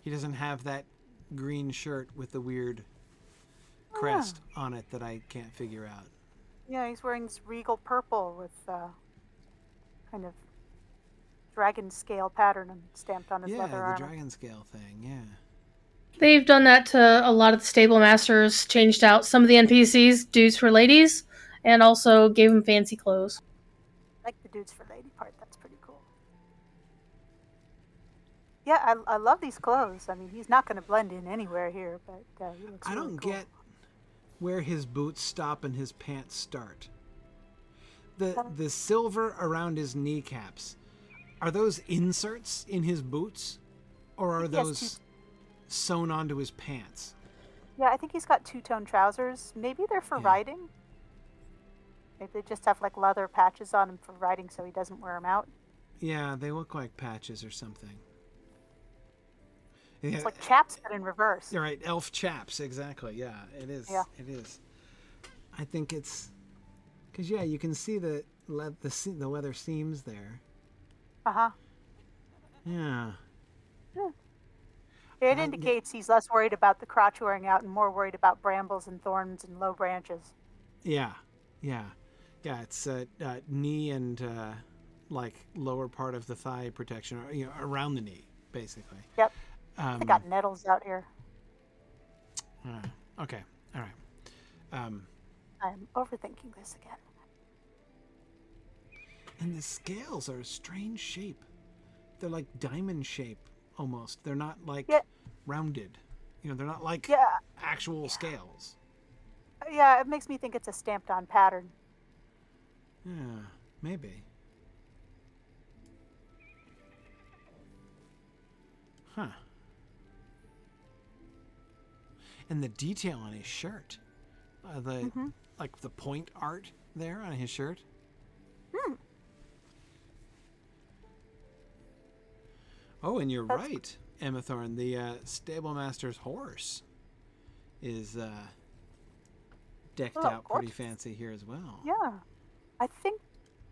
He doesn't have that green shirt with the weird crest on it that I can't figure out. Yeah, he's wearing this regal purple with kind of dragon scale pattern stamped on his leather armor. Yeah, the dragon scale thing, yeah. They've done that to a lot of the stable masters, changed out some of the NPCs, dudes for ladies, and also gave them fancy clothes. I like the dudes for lady part. That's pretty cool. Yeah, I love these clothes. I mean, he's not going to blend in anywhere here, but he looks I really don't cool. get where his boots stop and his pants start. The silver around his kneecaps, are those inserts in his boots, or are those sewn onto his pants? Yeah, I think he's got two-tone trousers. Maybe they're for riding. Maybe they just have like leather patches on him for riding so he doesn't wear them out. Yeah, they look like patches or something. Yeah, it's like chaps, but in reverse. You're right, elf chaps, exactly. Yeah, it is. Yeah. It is. I think it's because you can see the leather seams there. Uh-huh. Yeah. It indicates he's less worried about the crotch wearing out and more worried about brambles and thorns and low branches. Yeah. It's knee and like lower part of the thigh protection, or, around the knee, basically. Yep. They got nettles out here. Okay. All right. I'm overthinking this again. And the scales are a strange shape. They're like diamond shape almost. They're not like rounded. They're not like actual scales. Yeah, it makes me think it's a stamped on pattern. Yeah, maybe. Huh. And the detail on his shirt. Like the point art there on his shirt. Oh, and you're right, Emma Thorne. The stable master's horse is decked out pretty fancy here as well. Yeah. I think,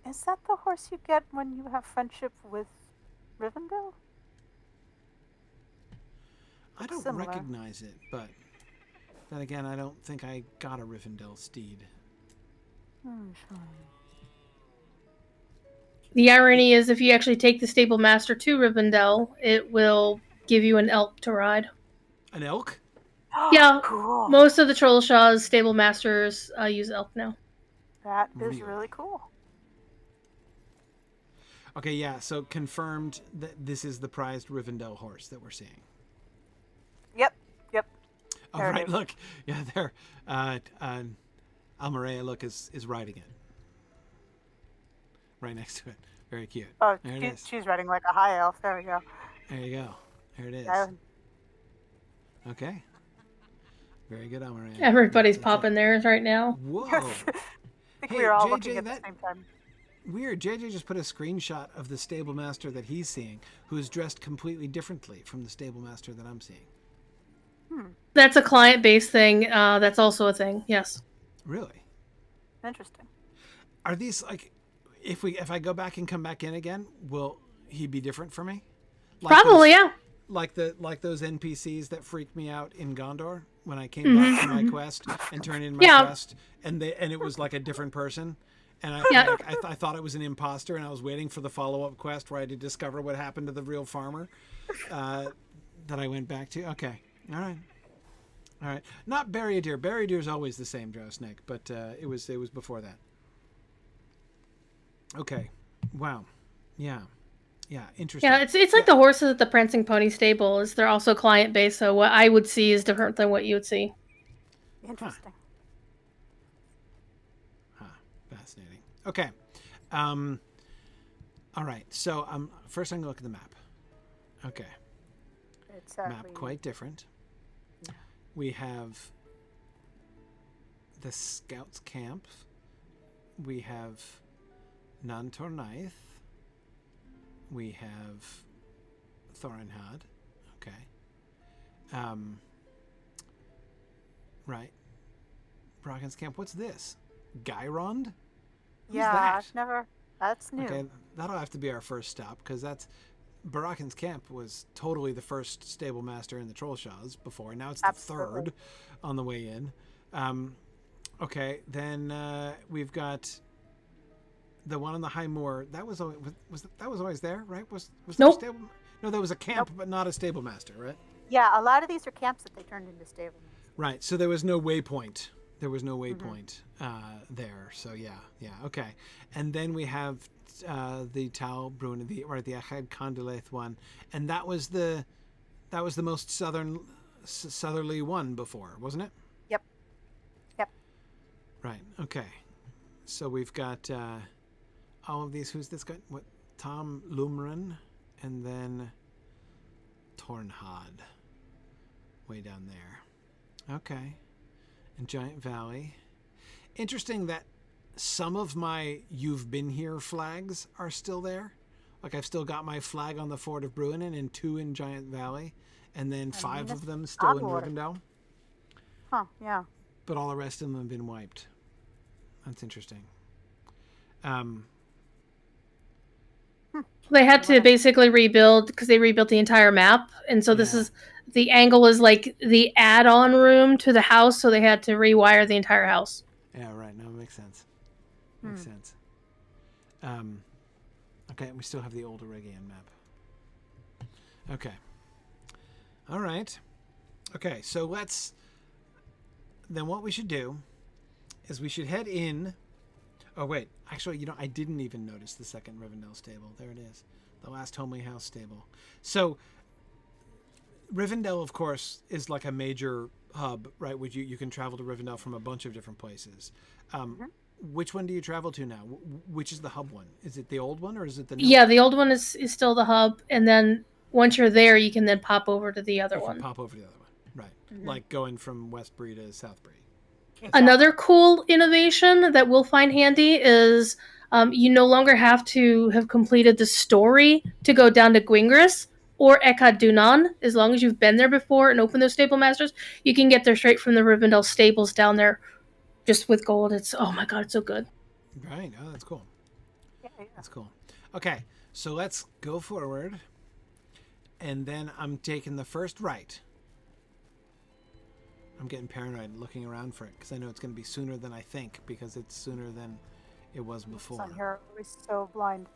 is that the horse you get when you have friendship with Rivendell? I don't recognize it, but then again, I don't think I got a Rivendell steed. Sure. The irony is, if you actually take the stable master to Rivendell, it will give you an elk to ride. An elk? Yeah, cool. Most of the Trollshaw's stable masters use elk now. That is really cool. Okay, yeah, so confirmed that this is the prized Rivendell horse that we're seeing. Yep. Oh, right, look. Yeah, there. Almarea, look, is riding it. Right next to it. Very cute. Oh, there it is. She's riding like a high elf. There we go. There you go. There it is. Okay. Very good, Almarea. Everybody's popping theirs right now. Whoa. I think we were all looking at the same time. Weird. JJ just put a screenshot of the stable master that he's seeing, who is dressed completely differently from the stable master that I'm seeing. That's a client-based thing. That's also a thing. Yes. Really? Interesting. Are these like, if I go back and come back in again, will he be different for me? Like Probably, yeah. Like those NPCs that freaked me out in Gondor when I came back from my quest and turned in my quest, and it was like a different person, and I thought it was an imposter, and I was waiting for the follow-up quest where I had to discover what happened to the real farmer that I went back to. Okay, all right. Not Barry-Adir. Barry-Adir is always the same, Joe Snake, but it was before that. Okay. Wow. Yeah. Yeah. Interesting. Yeah, it's like the horses at the Prancing Pony stable. Is they're also client based, so what I would see is different than what you would see. Interesting. Huh. Fascinating. Okay. All right. So first I'm gonna look at the map. Okay. It's Map quite different. We have the Scouts camp. We have Nantornaith. We have Thorinhad. Okay. Right. Brocken's camp. What's this? Gaerond? Who's that? I've never. That's new. Okay, that'll have to be our first stop because that's Barakin's camp was totally the first stable master in the Trollshaws before. Now it's the third on the way in. Okay, then we've got the one on the High Moor. That was always there, right? Was there a stable? No, there was a camp, but not a stable master, right? Yeah, a lot of these are camps that they turned into stable. Right. So there was no waypoint. There. So yeah. Okay. And then we have the Tal Bruin, the Achad Condilaith one, and that was the most southerly one before, wasn't it? Yep. Right. Okay. So we've got all of these. Who's this guy? What? Tom Lumren, and then Tornhad, way down there. Okay. And Giant Valley. Interesting that some of my "You've Been Here" flags are still there. Like I've still got my flag on the Fort of Bruinen and 2 in Giant Valley, and then 5 of them still in Rivendell. Huh? Yeah. But all the rest of them have been wiped. That's interesting. They had to basically rebuild because they rebuilt the entire map, and so this is the angle is like the add-on room to the house, so they had to rewire the entire house. Yeah, right. No, it makes sense. Makes sense. Okay, we still have the old Eregion map. Okay. All right. Okay, so then what we should do is we should head in. Oh, wait. Actually, I didn't even notice the second Rivendell stable. There it is. The last Homely House stable. So, Rivendell, of course, is like a major hub, right? Which you can travel to Rivendell from a bunch of different places. Which one do you travel to now? Which is the hub one? Is it the old one or is it the new one? Yeah, the old one is still the hub, and then once you're there, you can then pop over to the other one. Pop over to the other one, right? Like going from Westbury to Southbury. Exactly. Another cool innovation that we'll find handy is you no longer have to have completed the story to go down to Gwingris or Eka Dunan. As long as you've been there before and opened those stable masters, you can get there straight from the Rivendell stables down there just with gold. It's, oh my god, it's so good. Right. Oh, that's cool. Yeah. That's cool. Okay, so let's go forward. And then I'm taking the first right. I'm getting paranoid looking around for it because I know it's going to be sooner than I think because it's sooner than it was before. On here, we're so blind.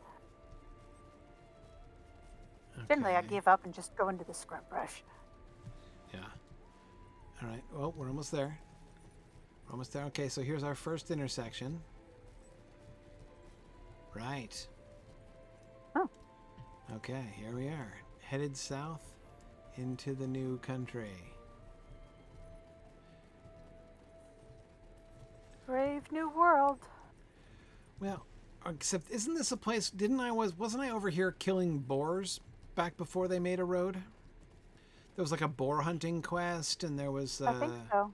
Okay. Generally, I give up and just go into the scrub brush. Yeah. All right. Well, we're almost there. We're almost there. Okay, so here's our first intersection. Right. Oh. Okay, here we are. Headed south into the new country. Brave new world. Well, except isn't this a place? Wasn't I over here killing boars back before they made a road? There was like a boar hunting quest, and there was. I think so.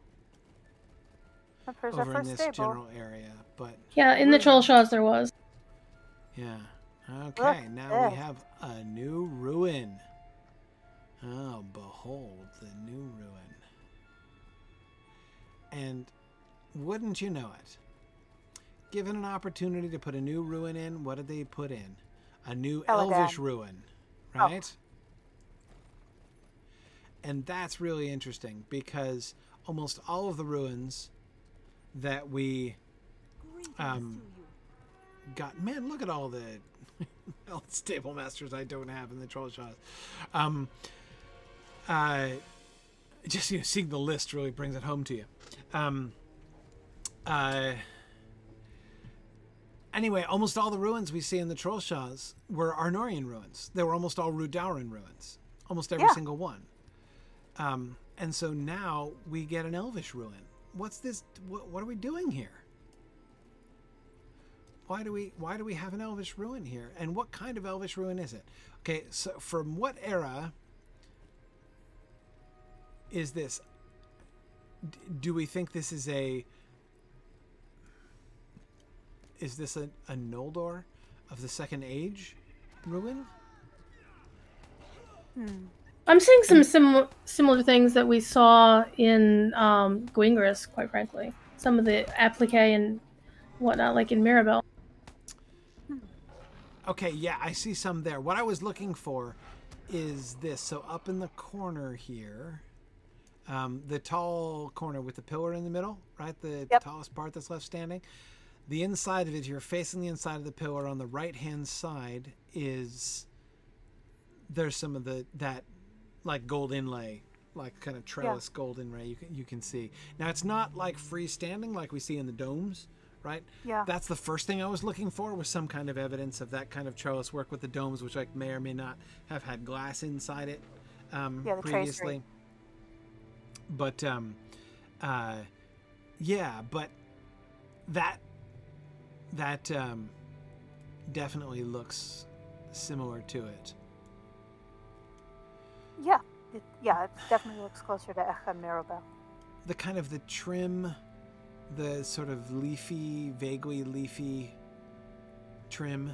Over in this general area, but yeah, in the Trollshaws there was. Yeah. Okay, now we have a new ruin. Oh, behold the new ruin. And wouldn't you know it? Given an opportunity to put a new ruin in, what did they put in? A new elvish ruin, right? Oh. And that's really interesting because almost all of the ruins that we got, man, look at all the stable masters I don't have in the Trollshaws. Just seeing the list really brings it home to you. Anyway, almost all the ruins we see in the Trollshaws were Arnorian ruins. They were almost all Rudauran ruins. Almost every single one. And so now we get an Elvish ruin. What's this? What are we doing here? Why do we have an Elvish ruin here? And what kind of Elvish ruin is it? Okay, so from what era is this? Do we think this is a Noldor of the Second Age ruin? I'm seeing some similar things that we saw in Gwingris, quite frankly. Some of the applique and whatnot, like in Mirabel. Okay, yeah, I see some there. What I was looking for is this. So up in the corner here, the tall corner with the pillar in the middle, right? The tallest part that's left standing. The inside of it, you're facing the inside of the pillar. On the right-hand side there's some of that like gold inlay, like kind of trellis gold inlay you can see. Now it's not like freestanding like we see in the domes, right? Yeah. That's the first thing I was looking for, was some kind of evidence of that kind of trellis work with the domes, which like may or may not have had glass inside it the previously. Tracery. But but that definitely looks similar to it. Yeah. It definitely looks closer to Echa Mirabel. The kind of the trim, the sort of leafy, vaguely leafy trim,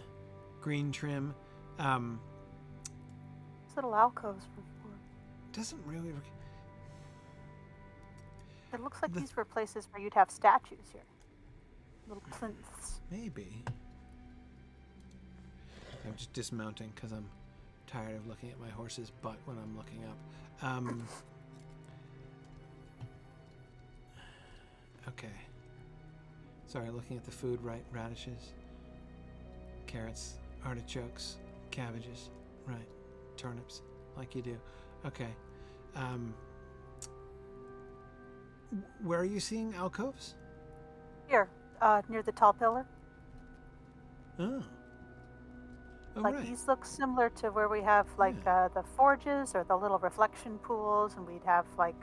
green trim. Little alcoves before. Doesn't really. It looks like these were places where you'd have statues here. Little plinths. Maybe. I'm just dismounting because I'm tired of looking at my horse's butt when I'm looking up. Okay. Sorry, looking at the food, right? Radishes, carrots, artichokes, cabbages, right? Turnips, like you do. Okay. Where are you seeing alcoves? Here, near the tall pillar. Oh. Like right. these look similar to where we have like the forges or the little reflection pools, and we'd have like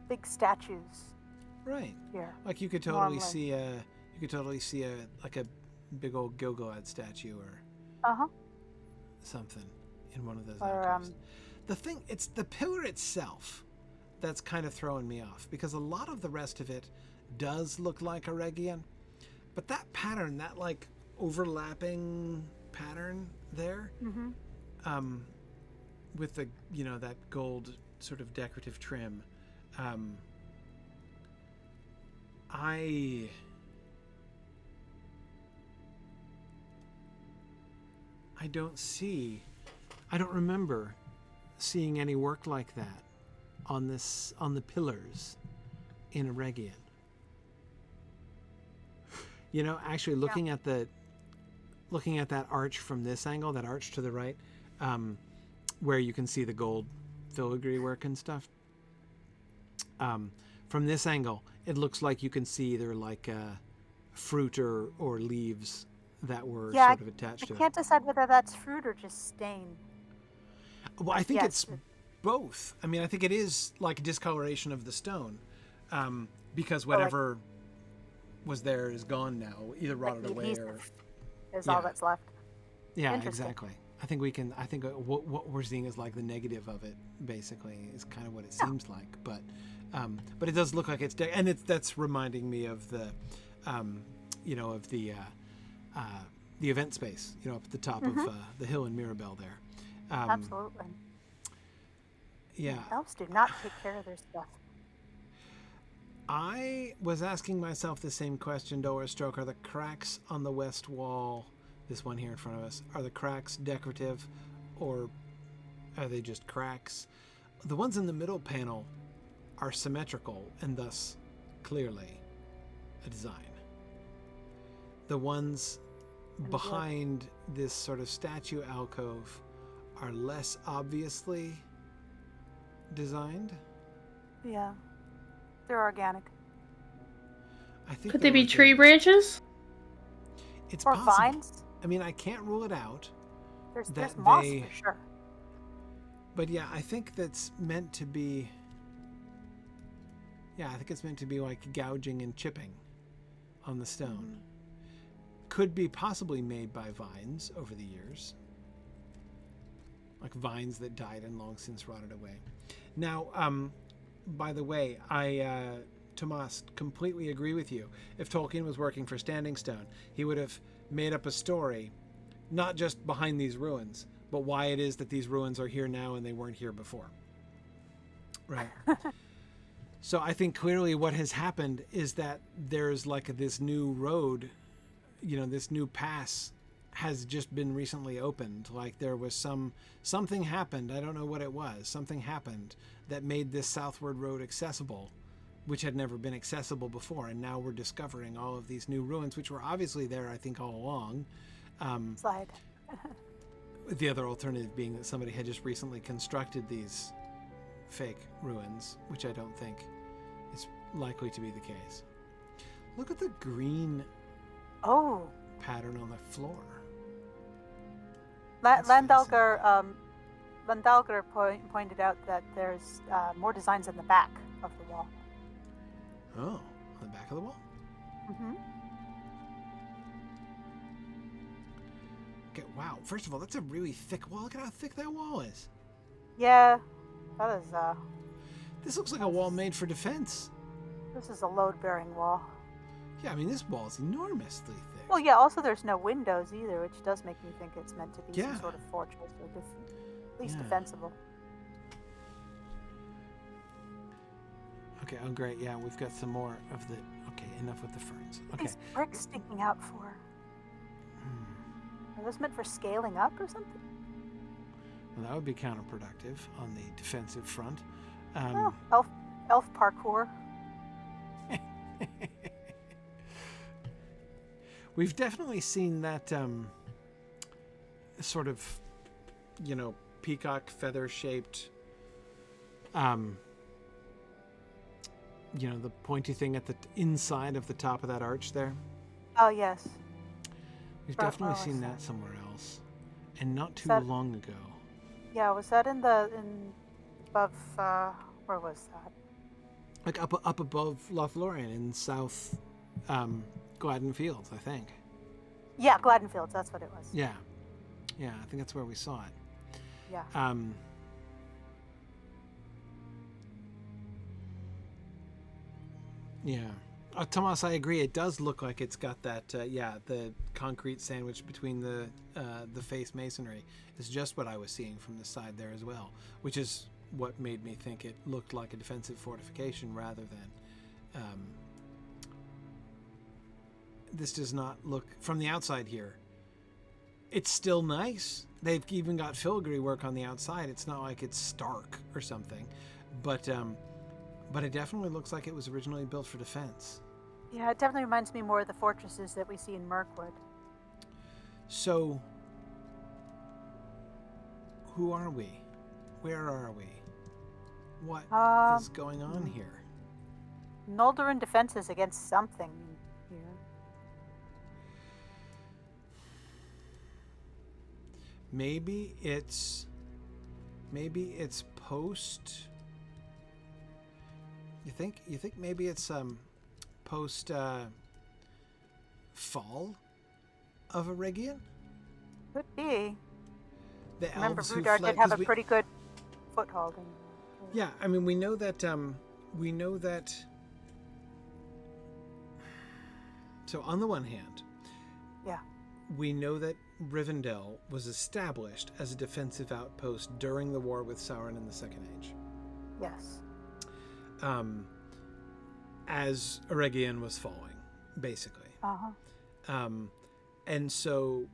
big statues. Right. Here. Like you could totally see a like a big old Gilgalad statue or something in one of those alcoves. The thing, it's the pillar itself that's kind of throwing me off, because a lot of the rest of it does look like Eregion, but that pattern, that like overlapping pattern there, with the that gold sort of decorative trim, I don't remember seeing any work like that on the pillars in Eregion. Actually looking at that arch from this angle, that arch to the right, where you can see the gold filigree work and stuff. From this angle, it looks like you can see either like fruit or leaves that were sort of attached to it. I can't decide whether that's fruit or just stain. Well, I think it's both. I mean, I think it is like a discoloration of the stone, because whatever was there is gone now, either rotted away or is all that's left. Yeah, exactly. I think what we're seeing is like the negative of it, basically, is kind of what it seems like. But it does look like it's and that's reminding me of the of the event space, up at the top of the hill in Mirabel there. Absolutely. Yeah. Elves do not take care of their stuff. I was asking myself the same question, Dora Stroke. Are the cracks on the west wall, this one here in front of us, are the cracks decorative, or are they just cracks? The ones in the middle panel are symmetrical and thus clearly a design. The ones behind this sort of statue alcove are less obviously designed. Yeah. They're organic. I think Could they they be were tree good. branches? It's Or possible. vines. I mean, I can't rule it out. There's moss they- for sure. But yeah, I think that's meant to be. Yeah, I think it's meant to be like gouging and chipping on the stone. Could be possibly made by vines over the years. Like vines that died and long since rotted away. Now, by the way, Tomas, completely agree with you. If Tolkien was working for Standing Stone, he would have made up a story, not just behind these ruins, but why it is that these ruins are here now and they weren't here before. Right. So I think clearly what has happened is that there's like this new road, this new pass has just been recently opened. Like there was something happened. I don't know what it was. Something happened that made this southward road accessible, which had never been accessible before. And now we're discovering all of these new ruins, which were obviously there, I think, all along. Slide. The other alternative being that somebody had just recently constructed these fake ruins, which I don't think is likely to be the case. Look at the green pattern on the floor. Landalgar pointed out that there's more designs in the back of the wall. Oh, on the back of the wall? Mm-hmm. Okay, wow. First of all, that's a really thick wall. Look at how thick that wall is. Yeah, that is. This looks like a wall made for defense. This is a load-bearing wall. Yeah, I mean, this wall is enormously thick. Well, yeah. Also, there's no windows either, which does make me think it's meant to be some sort of fortress, or at least defensible. Okay, oh great, yeah, we've got some more of the... Okay, enough with the ferns. Okay. These bricks sticking out for... Are those meant for scaling up or something? Well, that would be counterproductive on the defensive front. Elf parkour. We've definitely seen that sort of, peacock feather-shaped, the pointy thing at the inside of the top of that arch there. Oh, yes. We've definitely seen that somewhere else, and not too long ago. Yeah, was that above, where was that? Like up above Lothlorien in South Gladden Fields, I think. Yeah, Gladden Fields, that's what it was. Yeah, I think that's where we saw it. Yeah. Yeah. Tomas, I agree. It does look like it's got that, the concrete sandwich between the face masonry is just what I was seeing from the side there as well, which is what made me think it looked like a defensive fortification rather than... this does not look... From the outside here, it's still nice. They've even got filigree work on the outside. It's not like it's stark or something, but it definitely looks like it was originally built for defense. Yeah, it definitely reminds me more of the fortresses that we see in Mirkwood. So, who are we? Where are we? What is going on here? Noldorin defenses against something here. Maybe it's post... You think maybe it's post fall of Eregion? Could be. The Remember, elves who Rudar fled, did have 'cause a pretty good foothold. Yeah, I mean, we know that. So on the one hand, we know that Rivendell was established as a defensive outpost during the war with Sauron in the Second Age. Yes. As Eregion was falling, basically. And so,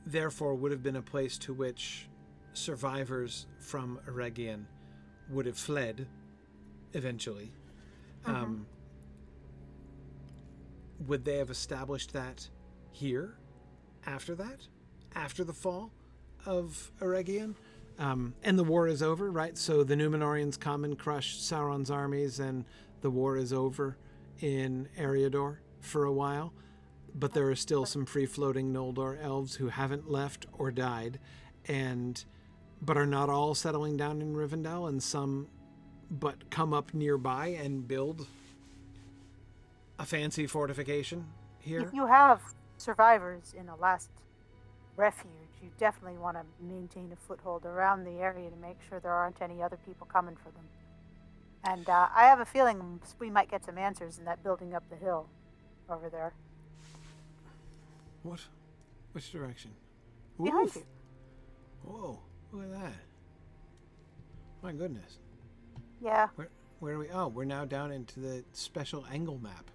therefore, would have been a place to which survivors from Eregion would have fled, eventually. Would they have established that here, after that? After the fall of Eregion? And the war is over, right? So the Númenóreans come and crush Sauron's armies, and the war is over in Eriador, for a while, but there are still some free-floating Noldor elves who haven't left or died, but are not all settling down in Rivendell, and some but come up nearby and build a fancy fortification here. If you have survivors in a last refuge, you definitely want to maintain a foothold around the area to make sure there aren't any other people coming for them. And I have a feeling we might get some answers in that building up the hill over there. What? Which direction? Behind Oof. you. Whoa, look at that. My goodness. Yeah. Where are we? Oh, we're now down into the special angle map.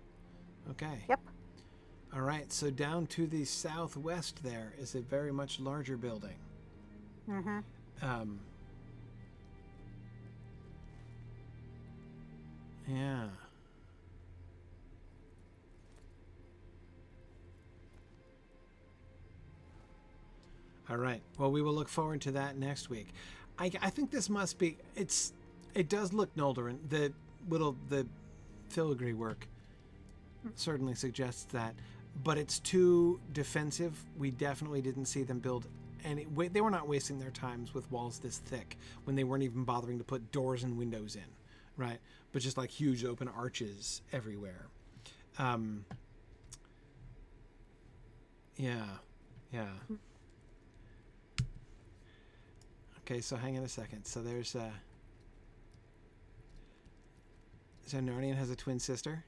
Okay. Yep. All right, so down to the southwest there is a very much larger building. Mm-hmm. Yeah. All right. Well, we will look forward to that next week. I think this must be. It does look Noldoran. The filigree work certainly suggests that, but it's too defensive. We definitely didn't see them build any. They were not wasting their times with walls this thick when they weren't even bothering to put doors and windows in, right? But just like huge open arches everywhere. Yeah. Okay, so hang on a second. So there's so Narnian has a twin sister?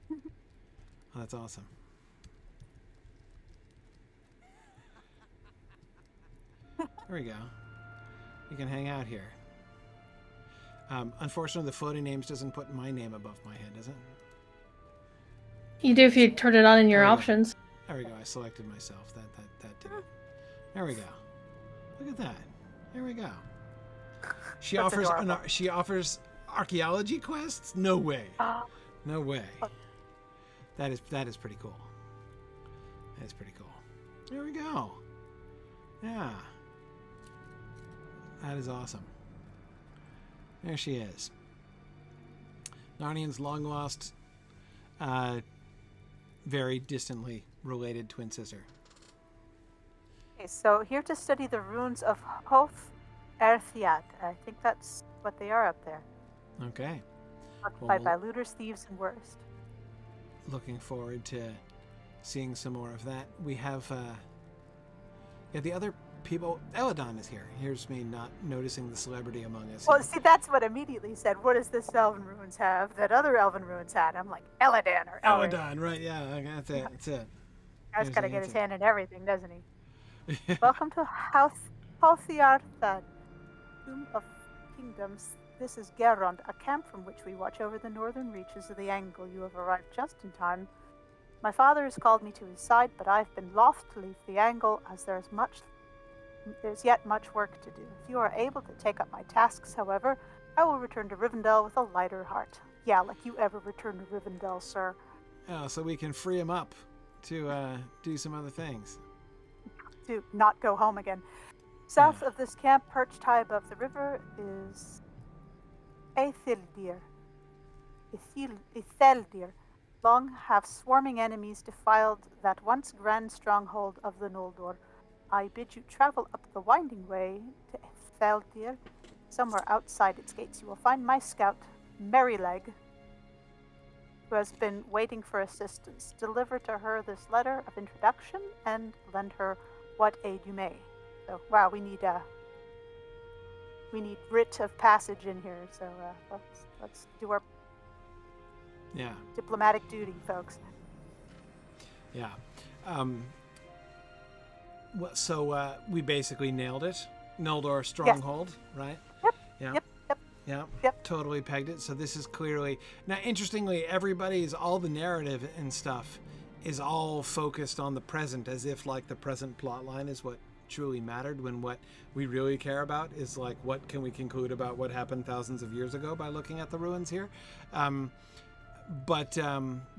Oh, that's awesome. There we go. You can hang out here. Unfortunately, the floating names doesn't put my name above my head, does it? You do if you turn it on in your There we go. options. There we go. I selected myself. That did it. There we go. Look at that. There we go. She That's offers adorable. she offers archaeology quests? No way. No way. That is pretty cool. That is pretty cool. There we go. Yeah. That is awesome. There she is. Narnian's long lost, very distantly related twin sister. Okay, so here to study the runes of Hoth Erthiad. I think that's what they are up there. Okay. Occupied by looters, thieves, and worst. Looking forward to seeing some more of that. We have the other people. Eladon is here. Here's me not noticing the celebrity among us. Well, see, that's what immediately said. What does this elven ruins have that other elven ruins had? I'm like, Eladan or Elric. Eladon, right? Yeah, okay, that's it. That's it. Guy's There's got to the get his answer. hand in everything, doesn't he? Welcome to Halthiarthad, Tomb of Kingdoms. This is Gaerond, a camp from which we watch over the northern reaches of the Angle. You have arrived just in time. My father has called me to his side, but I've been loth to leave the Angle as there's yet much work to do. If you are able to take up my tasks, however, I will return to Rivendell with a lighter heart. Yeah, like you ever return to Rivendell, sir. Oh, so we can free him up to do some other things. To not go home again. South of this camp, perched high above the river, is Eithildir. Long have swarming enemies defiled that once grand stronghold of the Noldor. I bid you travel up the winding way to Eithildir. Somewhere outside its gates you will find my scout, Merryleg, who has been waiting for assistance. Deliver to her this letter of introduction and lend her what aid you may. So, wow, we need writ of passage in here. So let's do our diplomatic duty, folks. Yeah. So we basically nailed it. Noldor stronghold, right? Yep. Yep. Totally pegged it. So this is clearly now. Interestingly, all the narrative and stuff is all focused on the present, as if like the present plot line is what truly mattered, when what we really care about is like what can we conclude about what happened thousands of years ago by looking at the ruins here. But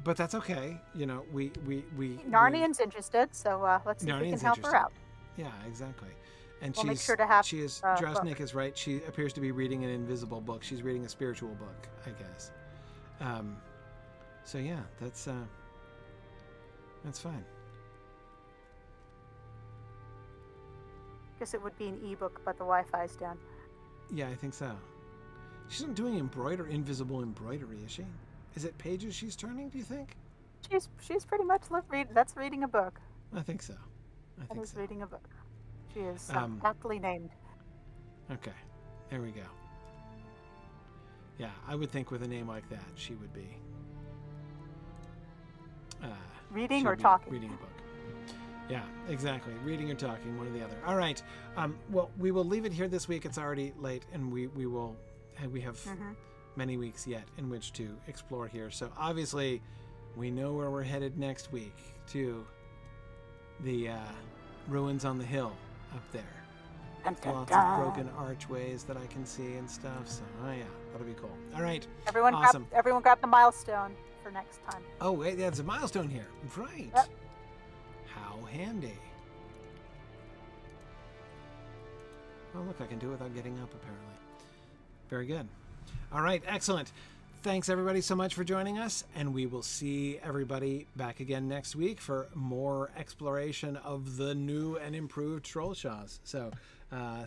that's okay. You know, we Narnian's interested, so let's see if we can help her out. Yeah, exactly. And we'll make sure to have. She is. Drasnik is right. She appears to be reading an invisible book. She's reading a spiritual book, I guess. So yeah, that's fine. Guess it would be an ebook, but the Wi-Fi's down. Yeah, I think so. She's not doing invisible embroidery, is she? Is it pages she's turning, do you think? She's pretty much that's reading a book. I think so. That is reading a book. She is aptly named. Okay, there we go. Yeah, I would think with a name like that, she would be reading or talking. Reading a book. Yeah, exactly. Reading or talking, one or the other. All right. Well, we will leave it here this week. It's already late, and we have many weeks yet in which to explore here. So obviously, we know where we're headed next week, to the ruins on the hill up there. Dun, dun, Lots dun. of broken archways that I can see and stuff. So, yeah, that'll be cool. All right. Everyone awesome. Everyone grab the milestone for next time. Oh, wait, there's a milestone here. Right. Yep. How handy. Oh, look, I can do it without getting up, apparently. Very good. All right, excellent. Thanks, everybody, so much for joining us, and we will see everybody back again next week for more exploration of the new and improved Trollshaws. So,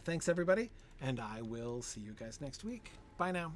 thanks, everybody, and I will see you guys next week. Bye now.